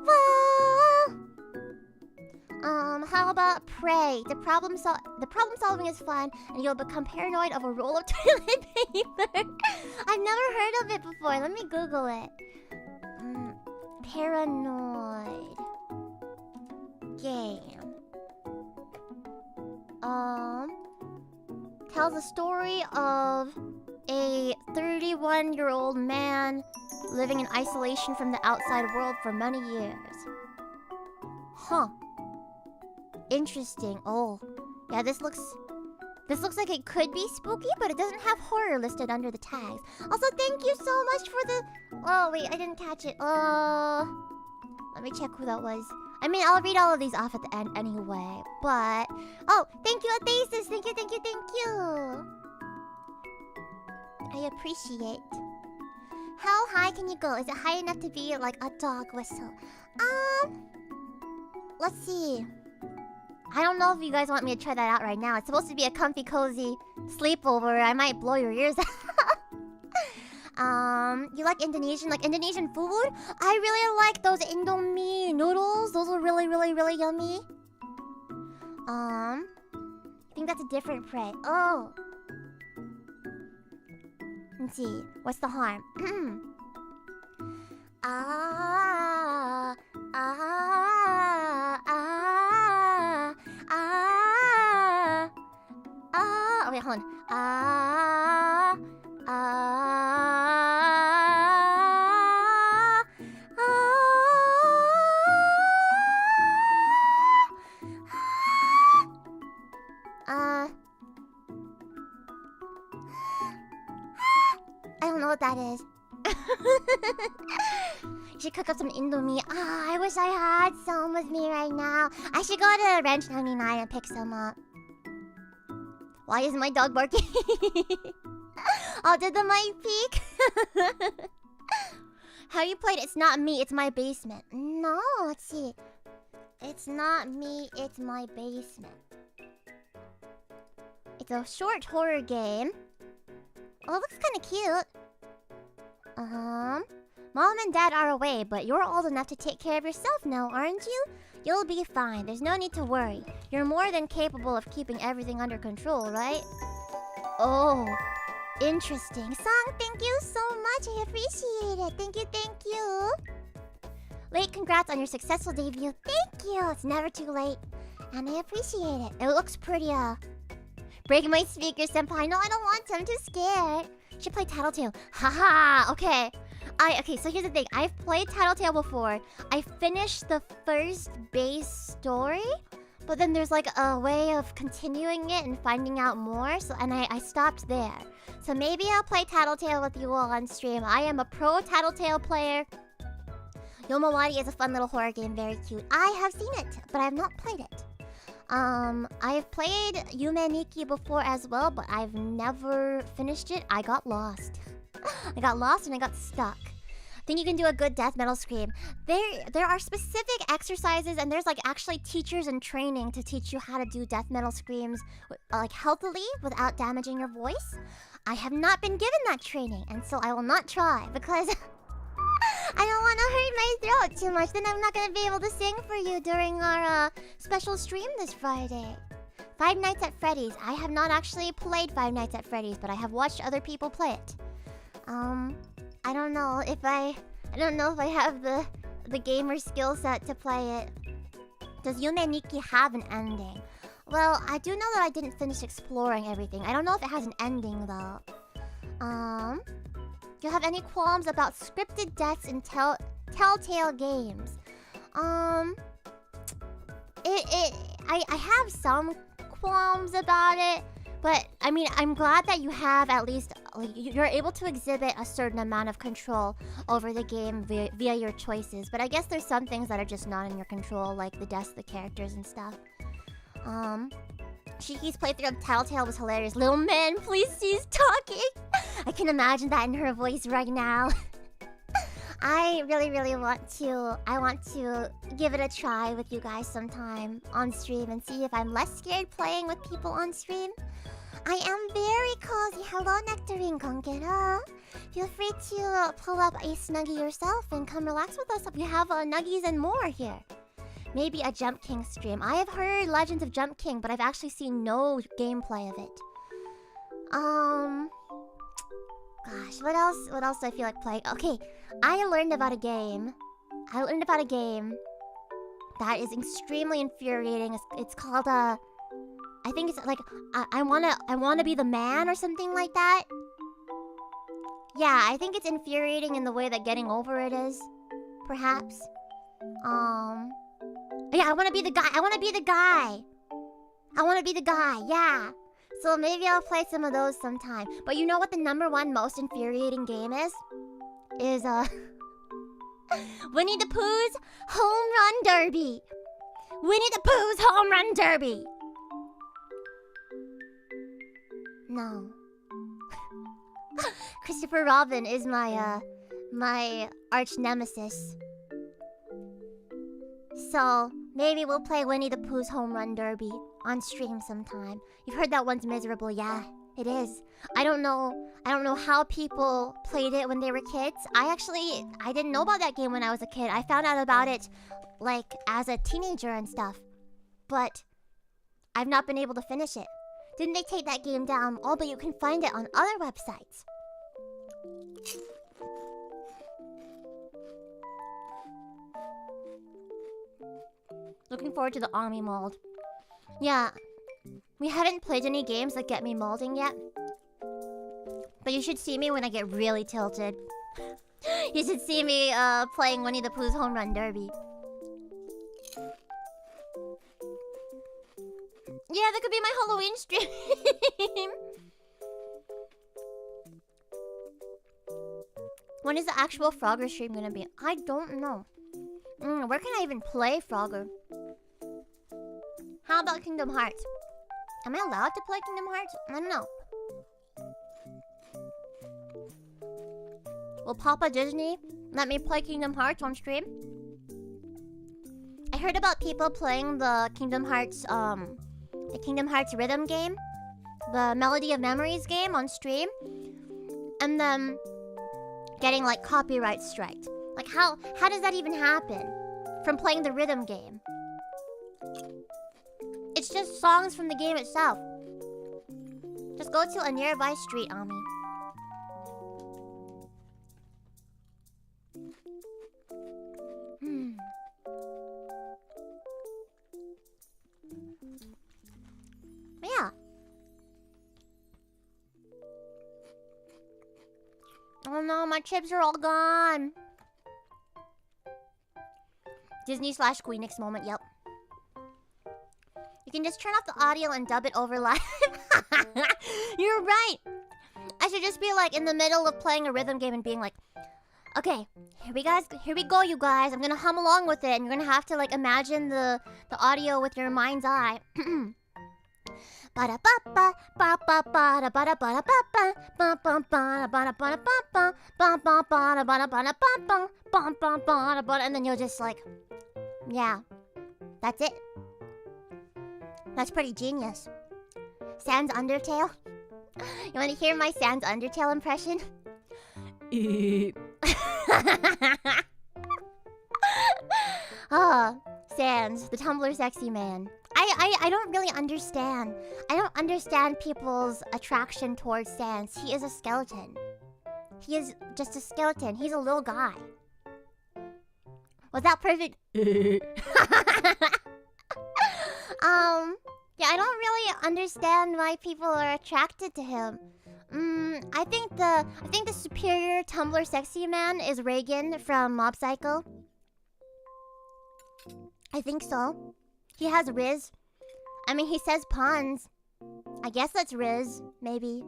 Whoa! How about pray? The problem solving is fun, and you'll become paranoid of a roll of toilet paper. I've never heard of it before. Let me Google it. Paranoid game. Tells a story of a 31-year-old man living in isolation from the outside world for many years. Huh. Interesting. Oh, yeah, this looks like it could be spooky, but it doesn't have horror listed under the tags. Also, thank you so much for the... Oh, wait, I didn't catch it. Let me check who that was. I mean, I'll read all of these off at the end anyway, but... Oh, thank you, Athesis! Thank you, thank you, thank you! I appreciate. How high can you go? Is it high enough to be like a dog whistle? Let's see. I don't know if you guys want me to try that out right now. It's supposed to be a comfy, cozy sleepover. I might blow your ears out. You like Indonesian food? I really like those Indomie noodles. Those are really, really, really yummy. I think that's a different prey. Oh. Let's see. What's the harm? Oh, wait, hold on. I don't know what that is. You should cook up some Indomie. I wish I had some with me right now. I should go to Ranch 99 and pick some up. Why isn't my dog barking? Oh, did the mic peek? How you played It's Not Me, It's My Basement? No, let's see. It's not me, it's my basement. It's a short horror game. Oh, it looks kind of cute. Mom and Dad are away, but you're old enough to take care of yourself now, aren't you? You'll be fine. There's no need to worry. You're more than capable of keeping everything under control, right? Oh, interesting. Song, thank you so much. I appreciate it. Thank you, thank you. Late congrats on your successful debut. Thank you. It's never too late. And I appreciate it. It looks pretty, breaking my speaker, senpai. No, I don't want to. I'm too scared. Should play Tattletale. Haha, okay. Okay, so here's the thing. I've played Tattletale before. I finished the first base story, but then there's like a way of continuing it and finding out more, and I stopped there. So maybe I'll play Tattletale with you all on stream. I am a pro Tattletale player. Yomawari is a fun little horror game, very cute. I have seen it, but I have not played it. I've played Yume Nikki before as well, but I've never finished it. I got lost. I got lost and I got stuck. I think you can do a good death metal scream. There are specific exercises, and there's like actually teachers in training to teach you how to do death metal screams like healthily without damaging your voice. I have not been given that training, and so I will not try because I don't want to hurt my throat too much. Then I'm not going to be able to sing for you during our special stream this Friday. Five Nights at Freddy's. I have not actually played Five Nights at Freddy's, but I have watched other people play it. I don't know if I have the gamer skill set to play it. Does Yume Nikki have an ending? Well, I do know that I didn't finish exploring everything. I don't know if it has an ending though. Do you have any qualms about scripted deaths in Telltale games? I have some qualms about it, but I mean, I'm glad that you have at least, like, you're able to exhibit a certain amount of control over the game via your choices. But I guess there's some things that are just not in your control, like the deaths of the characters and stuff. Shiki's playthrough of Telltale was hilarious. Little man, please cease talking. I can imagine that in her voice right now. I really, really want to give it a try with you guys sometime on stream and see if I'm less scared playing with people on stream. I am very cozy. Hello, Nectarine Konkero. Feel free to pull up a snuggie yourself and come relax with us. We have nuggies and more here. Maybe a Jump King stream. I have heard Legends of Jump King, but I've actually seen no gameplay of it. Gosh, what else do I feel like playing? Okay, I learned about a game. That is extremely infuriating. It's called I think it's like I wanna be the man or something like that. Yeah, I think it's infuriating in the way that getting over it is, perhaps. Yeah, I wanna be the guy. Yeah. So maybe I'll play some of those sometime. But you know what the #1 most infuriating game is? Is Winnie the Pooh's Home Run Derby. Winnie the Pooh's Home Run Derby. No. Christopher Robin is my arch nemesis. So maybe we'll play Winnie the Pooh's Home Run Derby on stream sometime. You've heard that one's miserable. Yeah, it is. I don't know how people played it when they were kids. I didn't know about that game when I was a kid. I found out about it like as a teenager and stuff. But I've not been able to finish it. Didn't they take that game down? Oh, but you can find it on other websites. Looking forward to the Ami mold. Yeah, we haven't played any games that get me molding yet. But you should see me when I get really tilted. You should see me playing Winnie the Pooh's Home Run Derby. Yeah, that could be my Halloween stream. When is the actual Frogger stream gonna be? I don't know. Where can I even play Frogger? How about Kingdom Hearts? Am I allowed to play Kingdom Hearts? I don't know. Will Papa Disney let me play Kingdom Hearts on stream? I heard about people playing the Kingdom Hearts rhythm game, the Melody of Memories game on stream, and then getting like copyright striked. Like how does that even happen from playing the rhythm game? It's just songs from the game itself. Just go to a nearby street, Ami. Yeah. Oh no, my chips are all gone. Disney/Queenix moment, yep. You can just turn off the audio and dub it over live. You're right. I should just be like in the middle of playing a rhythm game and being like, okay, here we go, you guys. I'm gonna hum along with it, and you're gonna have to like imagine the audio with your mind's eye. And then you'll just like, yeah, that's it. That's pretty genius. Sans Undertale. You want to hear my Sans Undertale impression? Sans, the Tumblr sexy man. I don't really understand. I don't understand people's attraction towards Sans. He is a skeleton. He is just a skeleton. He's a little guy. Was that perfect? Yeah, I don't really understand why people are attracted to him. I think the superior Tumblr sexy man is Reagan from Mob Psycho. I think so. He has Riz. I mean, he says puns. I guess that's Riz, maybe.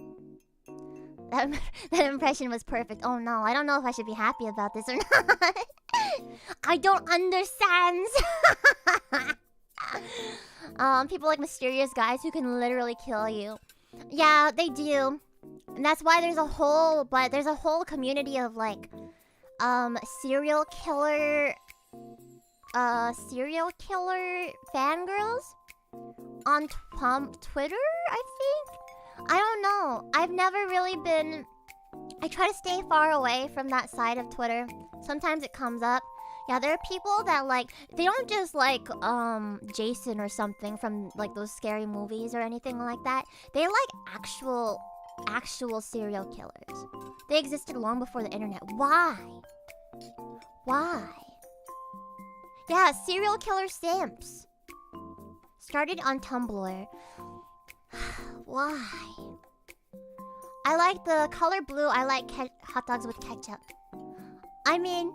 That impression was perfect. Oh no, I don't know if I should be happy about this or not. I don't understand. People like mysterious guys who can literally kill you. Yeah, they do. And that's why there's a whole community of like serial killer fangirls on Twitter, I think. I don't know. I've never really been. I try to stay far away from that side of Twitter. Sometimes it comes up. Yeah, there are people that like they don't just like Jason or something from like those scary movies or anything like that. They like actual serial killers. They existed long before the internet. Why? Why? Yeah, serial killer simps. Started on Tumblr. Why? I like the color blue. I like hot dogs with ketchup. I mean...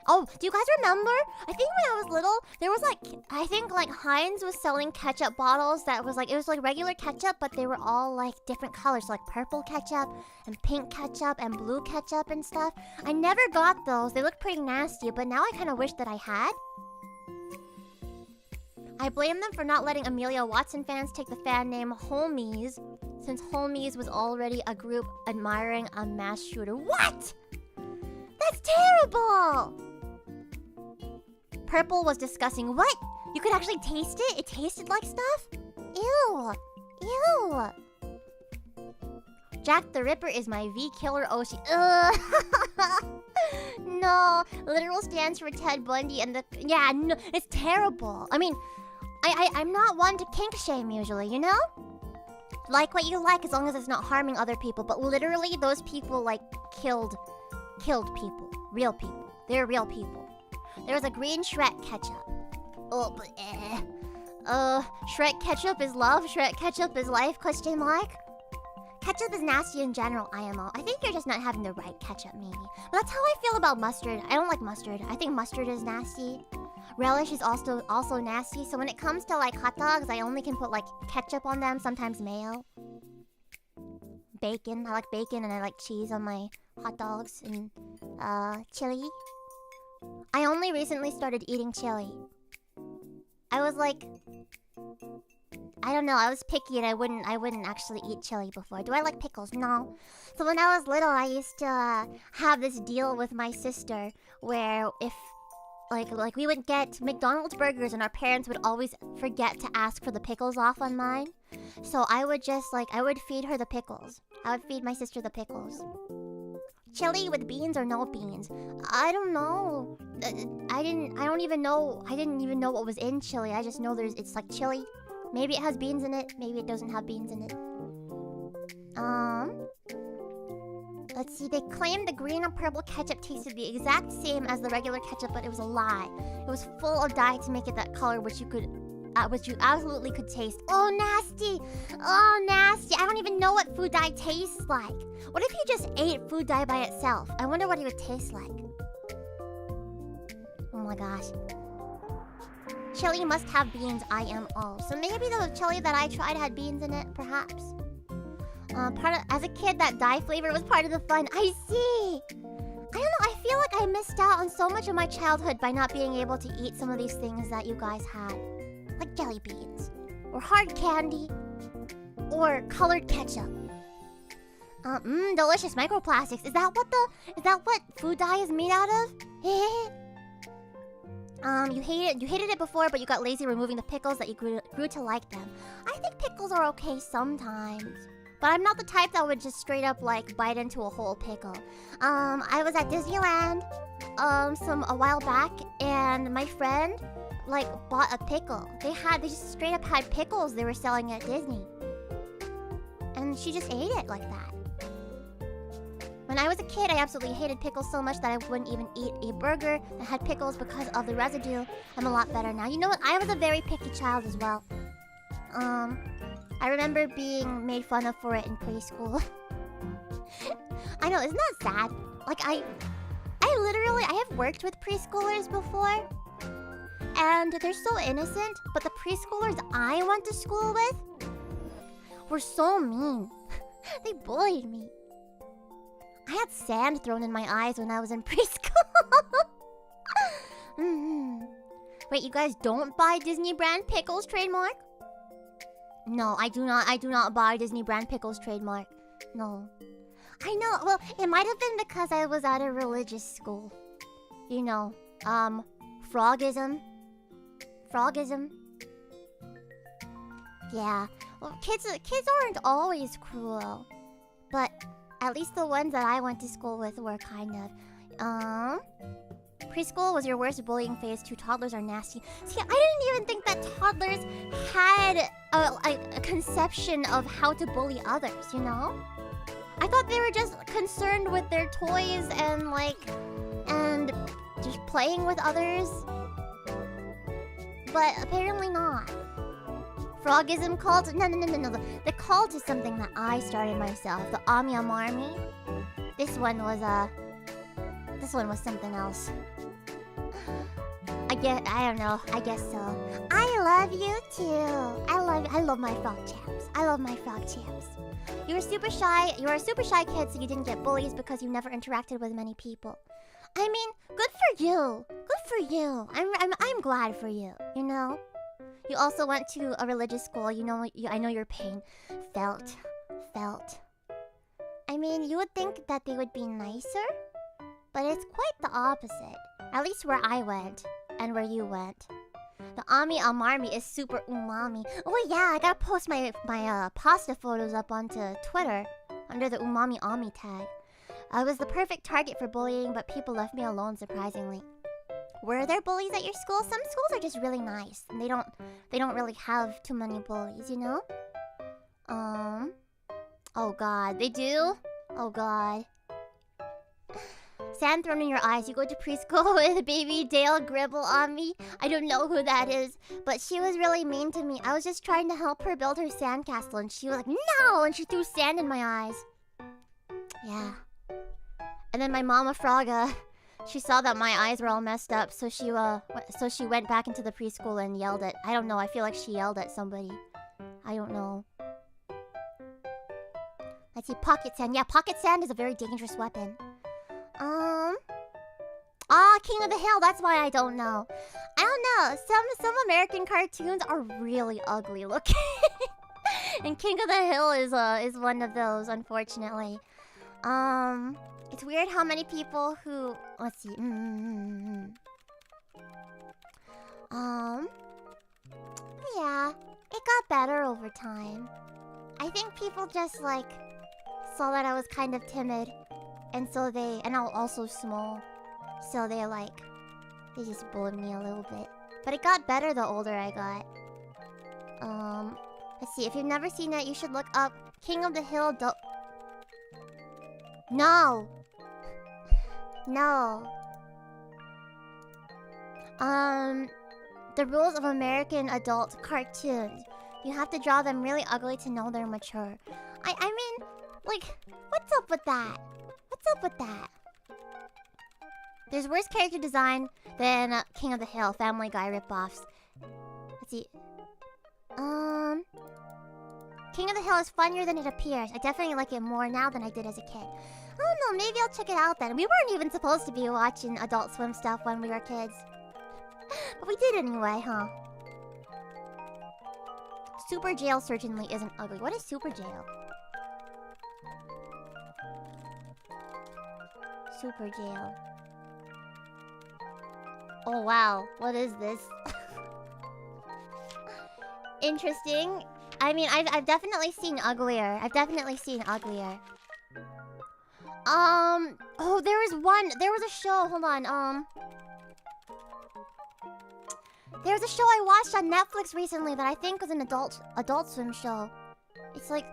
Oh, do you guys remember? I think when I was little, there was like... I think like Heinz was selling ketchup bottles that was like... It was like regular ketchup, but they were all like different colors. Like purple ketchup and pink ketchup and blue ketchup and stuff. I never got those. They look pretty nasty, but now I kind of wish that I had. I blame them for not letting Amelia Watson fans take the fan name Homies, since Homies was already a group admiring a mass shooter. What? That's terrible! Purple was disgusting. What? You could actually taste it? It tasted like stuff? Ew. Ew. Jack the Ripper is my V-Killer Oshi. Ugh. No. Literal stands for Ted Bundy and the... Yeah, no. It's terrible. I mean... I'm not one to kink shame usually, you know? Like what you like as long as it's not harming other people. But literally, those people, like, killed people. Real people. They're real people. There was a green Shrek ketchup. Oh, but Shrek ketchup is love? Shrek ketchup is life? Question mark? Ketchup is nasty in general, IMO. I think you're just not having the right ketchup, maybe. But that's how I feel about mustard. I don't like mustard. I think mustard is nasty. Relish is also nasty. So when it comes to like hot dogs, I only can put like ketchup on them, sometimes mayo. Bacon. I like bacon and I like cheese on my hot dogs and chili. I only recently started eating chili. I was like, I don't know, I was picky and I wouldn't actually eat chili before. Do I like pickles? No. So when I was little, I used to have this deal with my sister where if like we would get McDonald's burgers and our parents would always forget to ask for the pickles off on mine. So I would just I would feed her the pickles. I would feed my sister the pickles. Chili with beans or no beans? I don't know. I didn't even know what was in chili. I just know it's like chili. Maybe it has beans in it. Maybe it doesn't have beans in it. Let's see. They claimed the green and purple ketchup tasted the exact same as the regular ketchup, but it was a lie. It was full of dye to make it that color, which you absolutely could taste. Oh, nasty! Oh, nasty! I don't even know what food dye tastes like. What if you just ate food dye by itself? I wonder what it would taste like. Oh my gosh. Chili must have beans, IMO. So maybe the chili that I tried had beans in it, perhaps. As a kid, that dye flavor was part of the fun. I see! I don't know, I feel like I missed out on so much of my childhood by not being able to eat some of these things that you guys had. Like jelly beans, or hard candy, or colored ketchup. Delicious microplastics. Is that what food dye is made out of? You hated it before, but you got lazy removing the pickles that you grew to like them. I think pickles are okay sometimes. But I'm not the type that would just straight up like bite into a whole pickle. I was at Disneyland a while back, and my friend like bought a pickle. They just straight up had pickles they were selling at Disney. And she just ate it like that. When I was a kid, I absolutely hated pickles so much that I wouldn't even eat a burger that had pickles because of the residue. I'm a lot better now. You know what? I was a very picky child as well. I remember being made fun of for it in preschool. I know, isn't that sad? Like, I have worked with preschoolers before. And they're so innocent, but the preschoolers I went to school with were so mean. They bullied me. I had sand thrown in my eyes when I was in preschool. Wait, you guys don't buy Disney brand pickles trademark? No, I do not buy Disney brand pickles trademark. No. I know, well, it might have been because I was at a religious school. You know, frogism. Yeah, well, kids aren't always cruel. But at least the ones that I went to school with were kind of, Preschool was your worst bullying phase too. Toddlers are nasty. See, I didn't even think that toddlers had a conception of how to bully others, you know? I thought they were just concerned with their toys and just playing with others. But apparently not. Frogism cult? No. The cult is something that I started myself. The Ami Amami. This one was something else. I don't know. I guess so. I love you too. I love my Frogchamps. I love my Frogchamps. You were super shy. You were a super shy kid, so you didn't get bullies because you never interacted with many people. I mean, good for you. Good for you. I'm glad for you. You know. You also went to a religious school. You know. I know your pain. Felt. I mean, you would think that they would be nicer, but it's quite the opposite. At least where I went and where you went. The Ami Amami is super umami. Oh yeah, I gotta post my pasta photos up onto Twitter under the Umami Ami tag. I was the perfect target for bullying, but people left me alone surprisingly. Were there bullies at your school? Some schools are just really nice, and they don't really have too many bullies, you know? Oh god, they do? Oh god. Sand thrown in your eyes. You go to preschool with baby Dale Gribble on me. I don't know who that is, but she was really mean to me. I was just trying to help her build her sandcastle, and she was like, no! And she threw sand in my eyes. Yeah. And then my mama Frogga, she saw that my eyes were all messed up, so she went back into the preschool and yelled at... I don't know, I feel like she yelled at somebody. I don't know. Let's see, pocket sand. Yeah, pocket sand is a very dangerous weapon. King of the Hill, that's why I don't know. I don't know, some American cartoons are really ugly looking. And King of the Hill is one of those, unfortunately. It's weird how many people who... Let's see. Yeah, it got better over time. I think people just, like, saw that I was kind of timid. And so and I'm also small. So they just bullied me a little bit. But it got better the older I got. Let's see, if you've never seen it, you should look up King of the Hill No! The rules of American adult cartoons. You have to draw them really ugly to know they're mature. I mean, like, what's up with that? What's up with that? There's worse character design than King of the Hill, Family Guy ripoffs. Let's see. King of the Hill is funnier than it appears. I definitely like it more now than I did as a kid. I don't know, maybe I'll check it out then. We weren't even supposed to be watching Adult Swim stuff when we were kids. But we did anyway, huh? Super Jail certainly isn't ugly. What is Super Jail? Super Jail. Oh wow, what is this? Interesting. I mean, I've definitely seen uglier. Oh, there was a show, hold on, there was a show I watched on Netflix recently that I think was an adult swim show. It's like...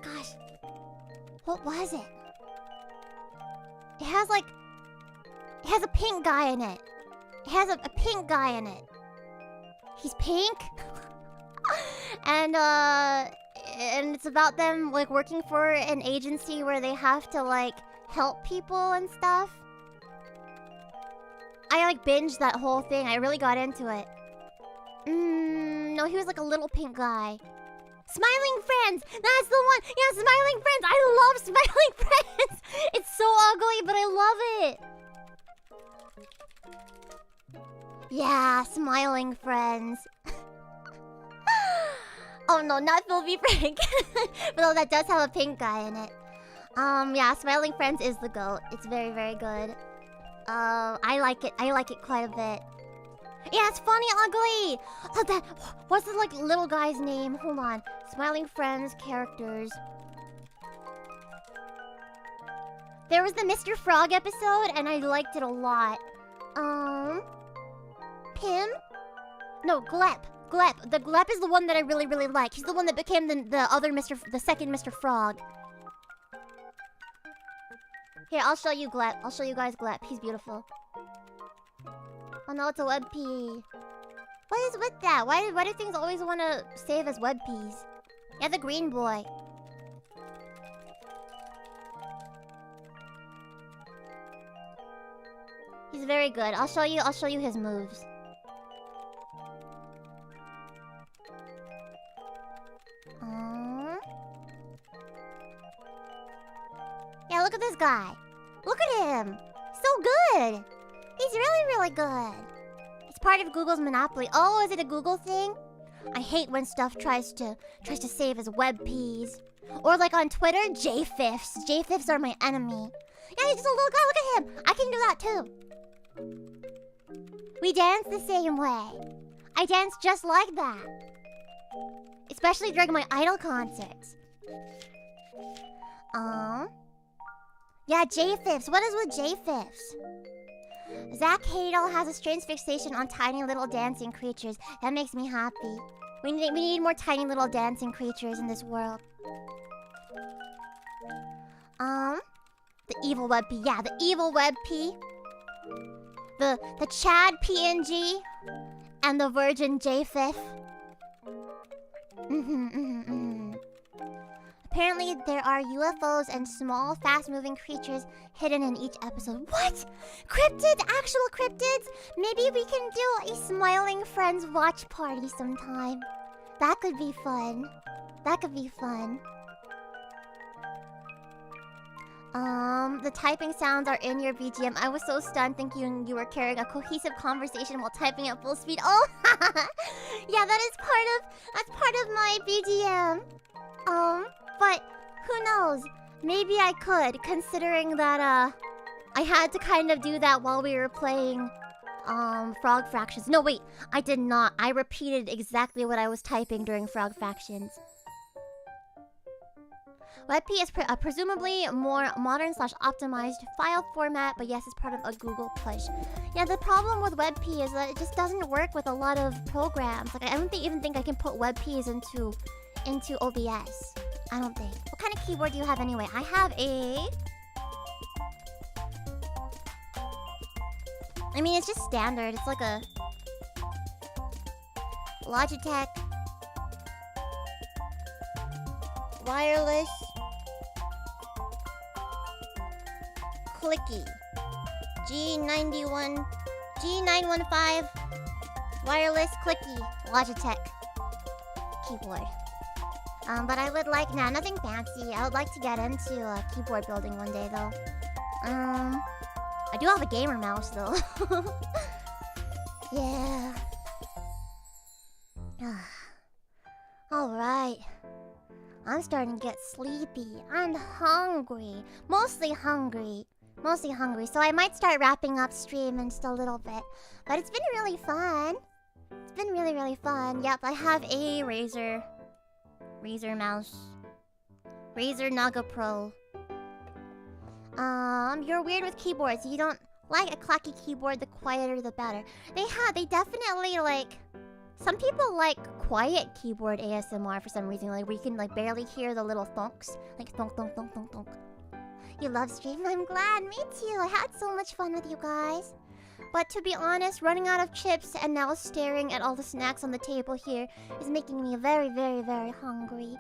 Gosh. What was it? It has a pink guy in it. It has a pink guy in it. He's pink? And it's about them, like, working for an agency where they have to, like, help people and stuff. I, like, binged that whole thing. I really got into it. No, he was, like, a little pink guy. Smiling Friends! That's the one! Yeah, Smiling Friends! I love Smiling Friends! It's so ugly, but I love it! Yeah, Smiling Friends. Oh no, not Philby Frank. But no, that does have a pink guy in it. Yeah, Smiling Friends is the GOAT. It's very, very good. I like it quite a bit. Yeah, it's funny ugly! Oh, what's the, like, little guy's name? Hold on. Smiling Friends characters. There was the Mr. Frog episode, and I liked it a lot. Pim? No, Glep. Glep. The Glep is the one that I really, really like. He's the one that became the second Mr. Frog. Here, I'll show you Glep. I'll show you guys Glep. He's beautiful. Oh no, it's a web pea. What is with that? Why do things always want to save as web peas? Yeah, the green boy. He's very good. I'll show you his moves. Yeah, look at this guy. Look at him. So good. He's really, really good. It's part of Google's monopoly. Oh, is it a Google thing? I hate when stuff tries to save as web peas. Or like on Twitter, JFIFs. JFIFs are my enemy. Yeah, he's just a little guy. Look at him. I can do that too. We dance the same way. I dance just like that. Especially during my idol concerts. Yeah, JFIFs. What is with JFIFs? Zach Hadel has a strange fixation on tiny little dancing creatures. That makes me happy. We need more tiny little dancing creatures in this world. The evil web pea. Yeah, the evil web pea. The Chad PNG and the virgin JFIF. Apparently, there are UFOs and small, fast-moving creatures hidden in each episode. What? Cryptids? Actual cryptids? Maybe we can do a Smiling Friends watch party sometime. That could be fun. That could be fun. The typing sounds are in your BGM. I was so stunned thinking you were carrying a cohesive conversation while typing at full speed. Oh, yeah, that's part of my BGM. But who knows? Maybe I could, considering that I had to kind of do that while we were playing Frog Fractions. No, wait, I did not. I repeated exactly what I was typing during Frog Fractions. WebP is presumably more modern/optimized file format, but yes, it's part of a Google push. Yeah, the problem with WebP is that it just doesn't work with a lot of programs. Like, I don't even think I can put WebPs into OBS. I don't think. What kind of keyboard do you have anyway? I have a... I mean, it's just standard. It's like a... Logitech... wireless... clicky. G915 wireless clicky Logitech keyboard. But I would like... Nah, nothing fancy. I would like to get into keyboard building one day, though. I do have a gamer mouse, though. Yeah. Alright. I'm starting to get sleepy. I'm hungry. Mostly hungry. So I might start wrapping up stream in just a little bit. But it's been really fun. It's been really, really fun. Yep, I have a Razer mouse. Razer Naga Pro. You're weird with keyboards. You don't like a clacky keyboard. The quieter, the better. They definitely like... Some people like quiet keyboard ASMR for some reason. Like, where you can like barely hear the little thunks. Like, thunk, thunk, thunk, thunk, thunk. You love stream? I'm glad. Me too. I had so much fun with you guys. But to be honest, running out of chips and now staring at all the snacks on the table here is making me very, very, very hungry.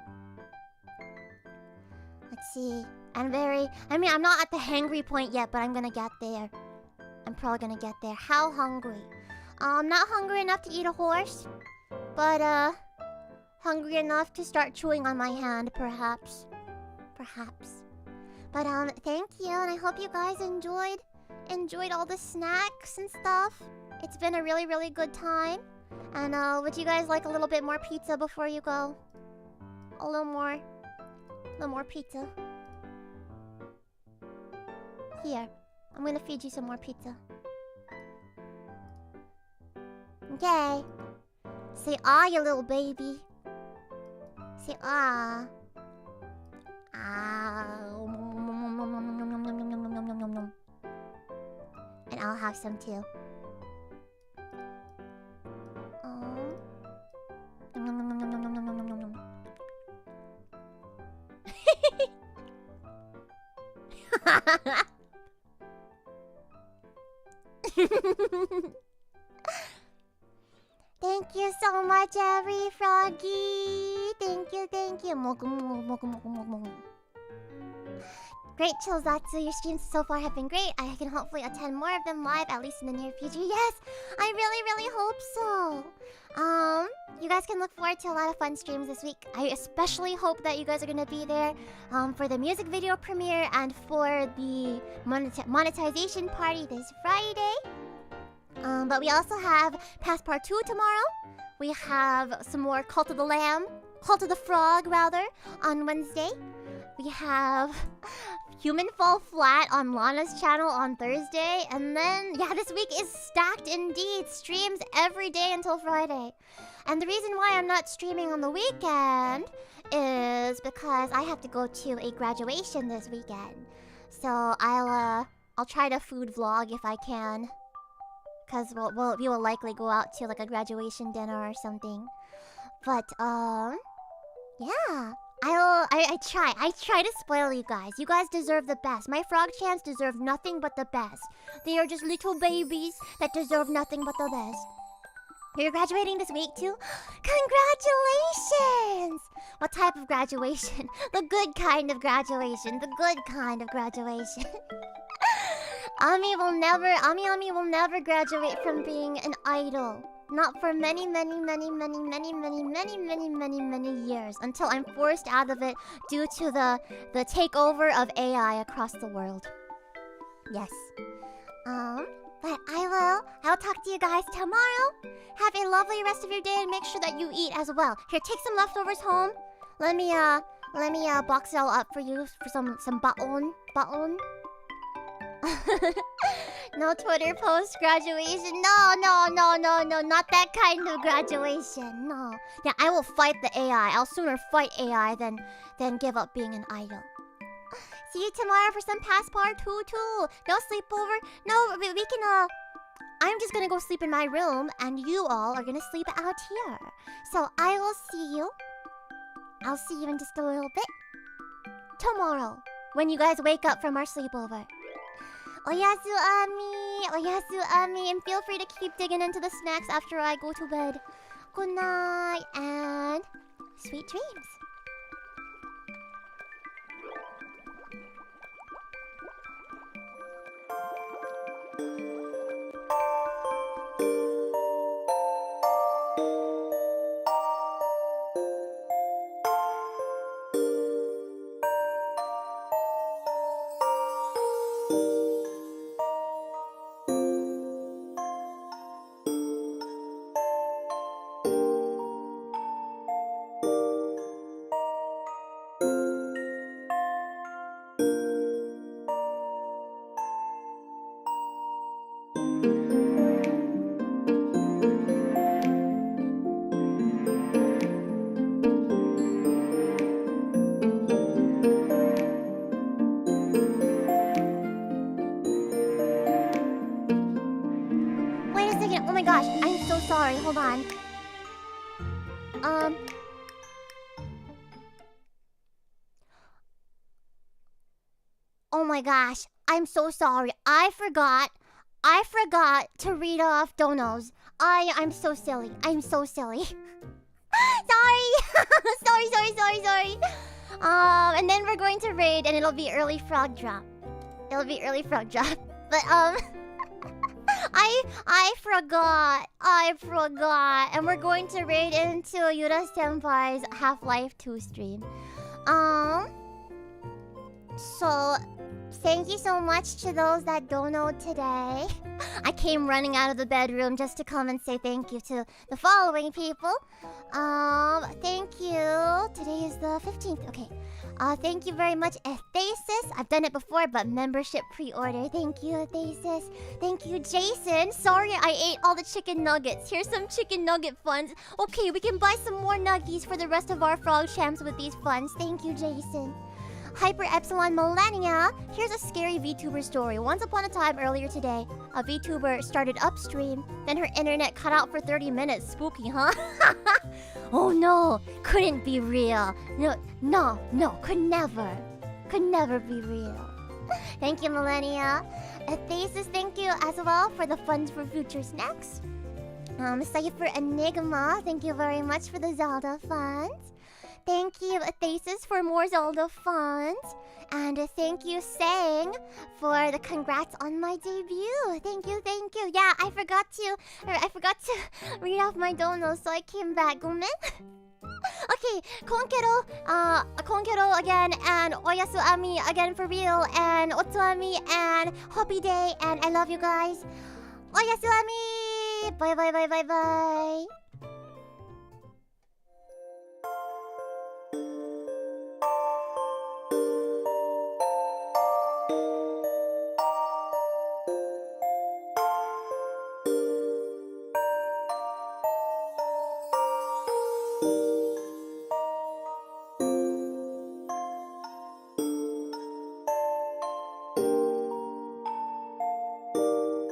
Let's see. I'm not at the hangry point yet, but I'm gonna get there. I'm probably gonna get there. How hungry? I'm not hungry enough to eat a horse, but hungry enough to start chewing on my hand, perhaps. But thank you, and I hope you guys enjoyed all the snacks and stuff. It's been a really, really good time. And would you guys like a little bit more pizza before you go? A little more pizza. Here, I'm gonna feed you some more pizza. Okay. Say ah, you little baby. Say ah. Ah. I'll have some too. Thank you so much, every froggy. Thank you, thank you. Great, Chilzatsu. Your streams so far have been great. I can hopefully attend more of them live, at least in the near future. Yes, I really hope so. You guys can look forward to a lot of fun streams this week. I especially hope that you guys are gonna be there for the music video premiere and for the monetization party this Friday. But we also have past part 2 tomorrow. We have some more Cult of the Frog rather, on Wednesday. We have Human Fall Flat on Lana's channel on Thursday. And then, yeah, this week is stacked indeed. Streams every day until Friday. And the reason why I'm not streaming on the weekend is because I have to go to a graduation this weekend. So I'll try to food vlog if I can. Because we will likely go out to like a graduation dinner or something. But, yeah. I try to spoil you guys. You guys deserve the best. My Frogchamps deserve nothing but the best. They are just little babies that deserve nothing but the best. You're graduating this week too? Congratulations! What type of graduation? The good kind of graduation. The good kind of graduation. Ami Ami will never graduate from being an idol. Not for many years. Until I'm forced out of it due to the takeover of AI across the world. Yes. But I'll talk to you guys tomorrow. Have a lovely rest of your day and make sure that you eat as well. Here, take some leftovers home. Let me box it all up for you for some baon. No Twitter post graduation. No, not that kind of graduation. No. Yeah, I will fight the AI. I'll sooner fight AI than give up being an idol. See you tomorrow for some past part 2 too. No sleepover. No, we can I'm just gonna go sleep in my room and you all are gonna sleep out here. So I will see you. I'll see you in just a little bit. Tomorrow, when you guys wake up from our sleepover. Oyasu Ami, and feel free to keep digging into the snacks after I go to bed. Good night and sweet dreams. Hold on. Oh my gosh. I'm so sorry. I forgot to read off donos. I'm so silly. I'm so silly. Sorry. And then we're going to raid and it'll be early frog drop. But I forgot. And we're going to raid into Yura Senpai's Half-Life 2 stream. So thank you so much to those that donoed today. I came running out of the bedroom just to come and say thank you to the following people. Thank you. Today is the 15th. Okay. Thank you very much, Thesis. I've done it before, but membership pre-order. Thank you, Thesis. Thank you, Jason. Sorry I ate all the chicken nuggets. Here's some chicken nugget funds. Okay, we can buy some more nuggies for the rest of our Frogchamps with these funds. Thank you, Jason. Hyper Epsilon Millennia. Here's a scary VTuber story. Once upon a time earlier today, a VTuber started upstream. Then her internet cut out for 30 minutes. Spooky, huh? Oh no, couldn't be real. No, could never be real. Thank you, Millennia. Thesis, thank you as well for the funds for future snacks. Cypher Enigma, thank you very much for the Zelda funds. Thank you, Thesis, for more Zelda funds. And thank you, Sang, for the congrats on my debut. Thank you. Yeah, I forgot to read off my donos, so I came back. Gomen? Okay, Konkero again, and Oyasu Ami again for real, and Otsuami, and Happy Day, and I love you guys. Oyasu Ami! Bye.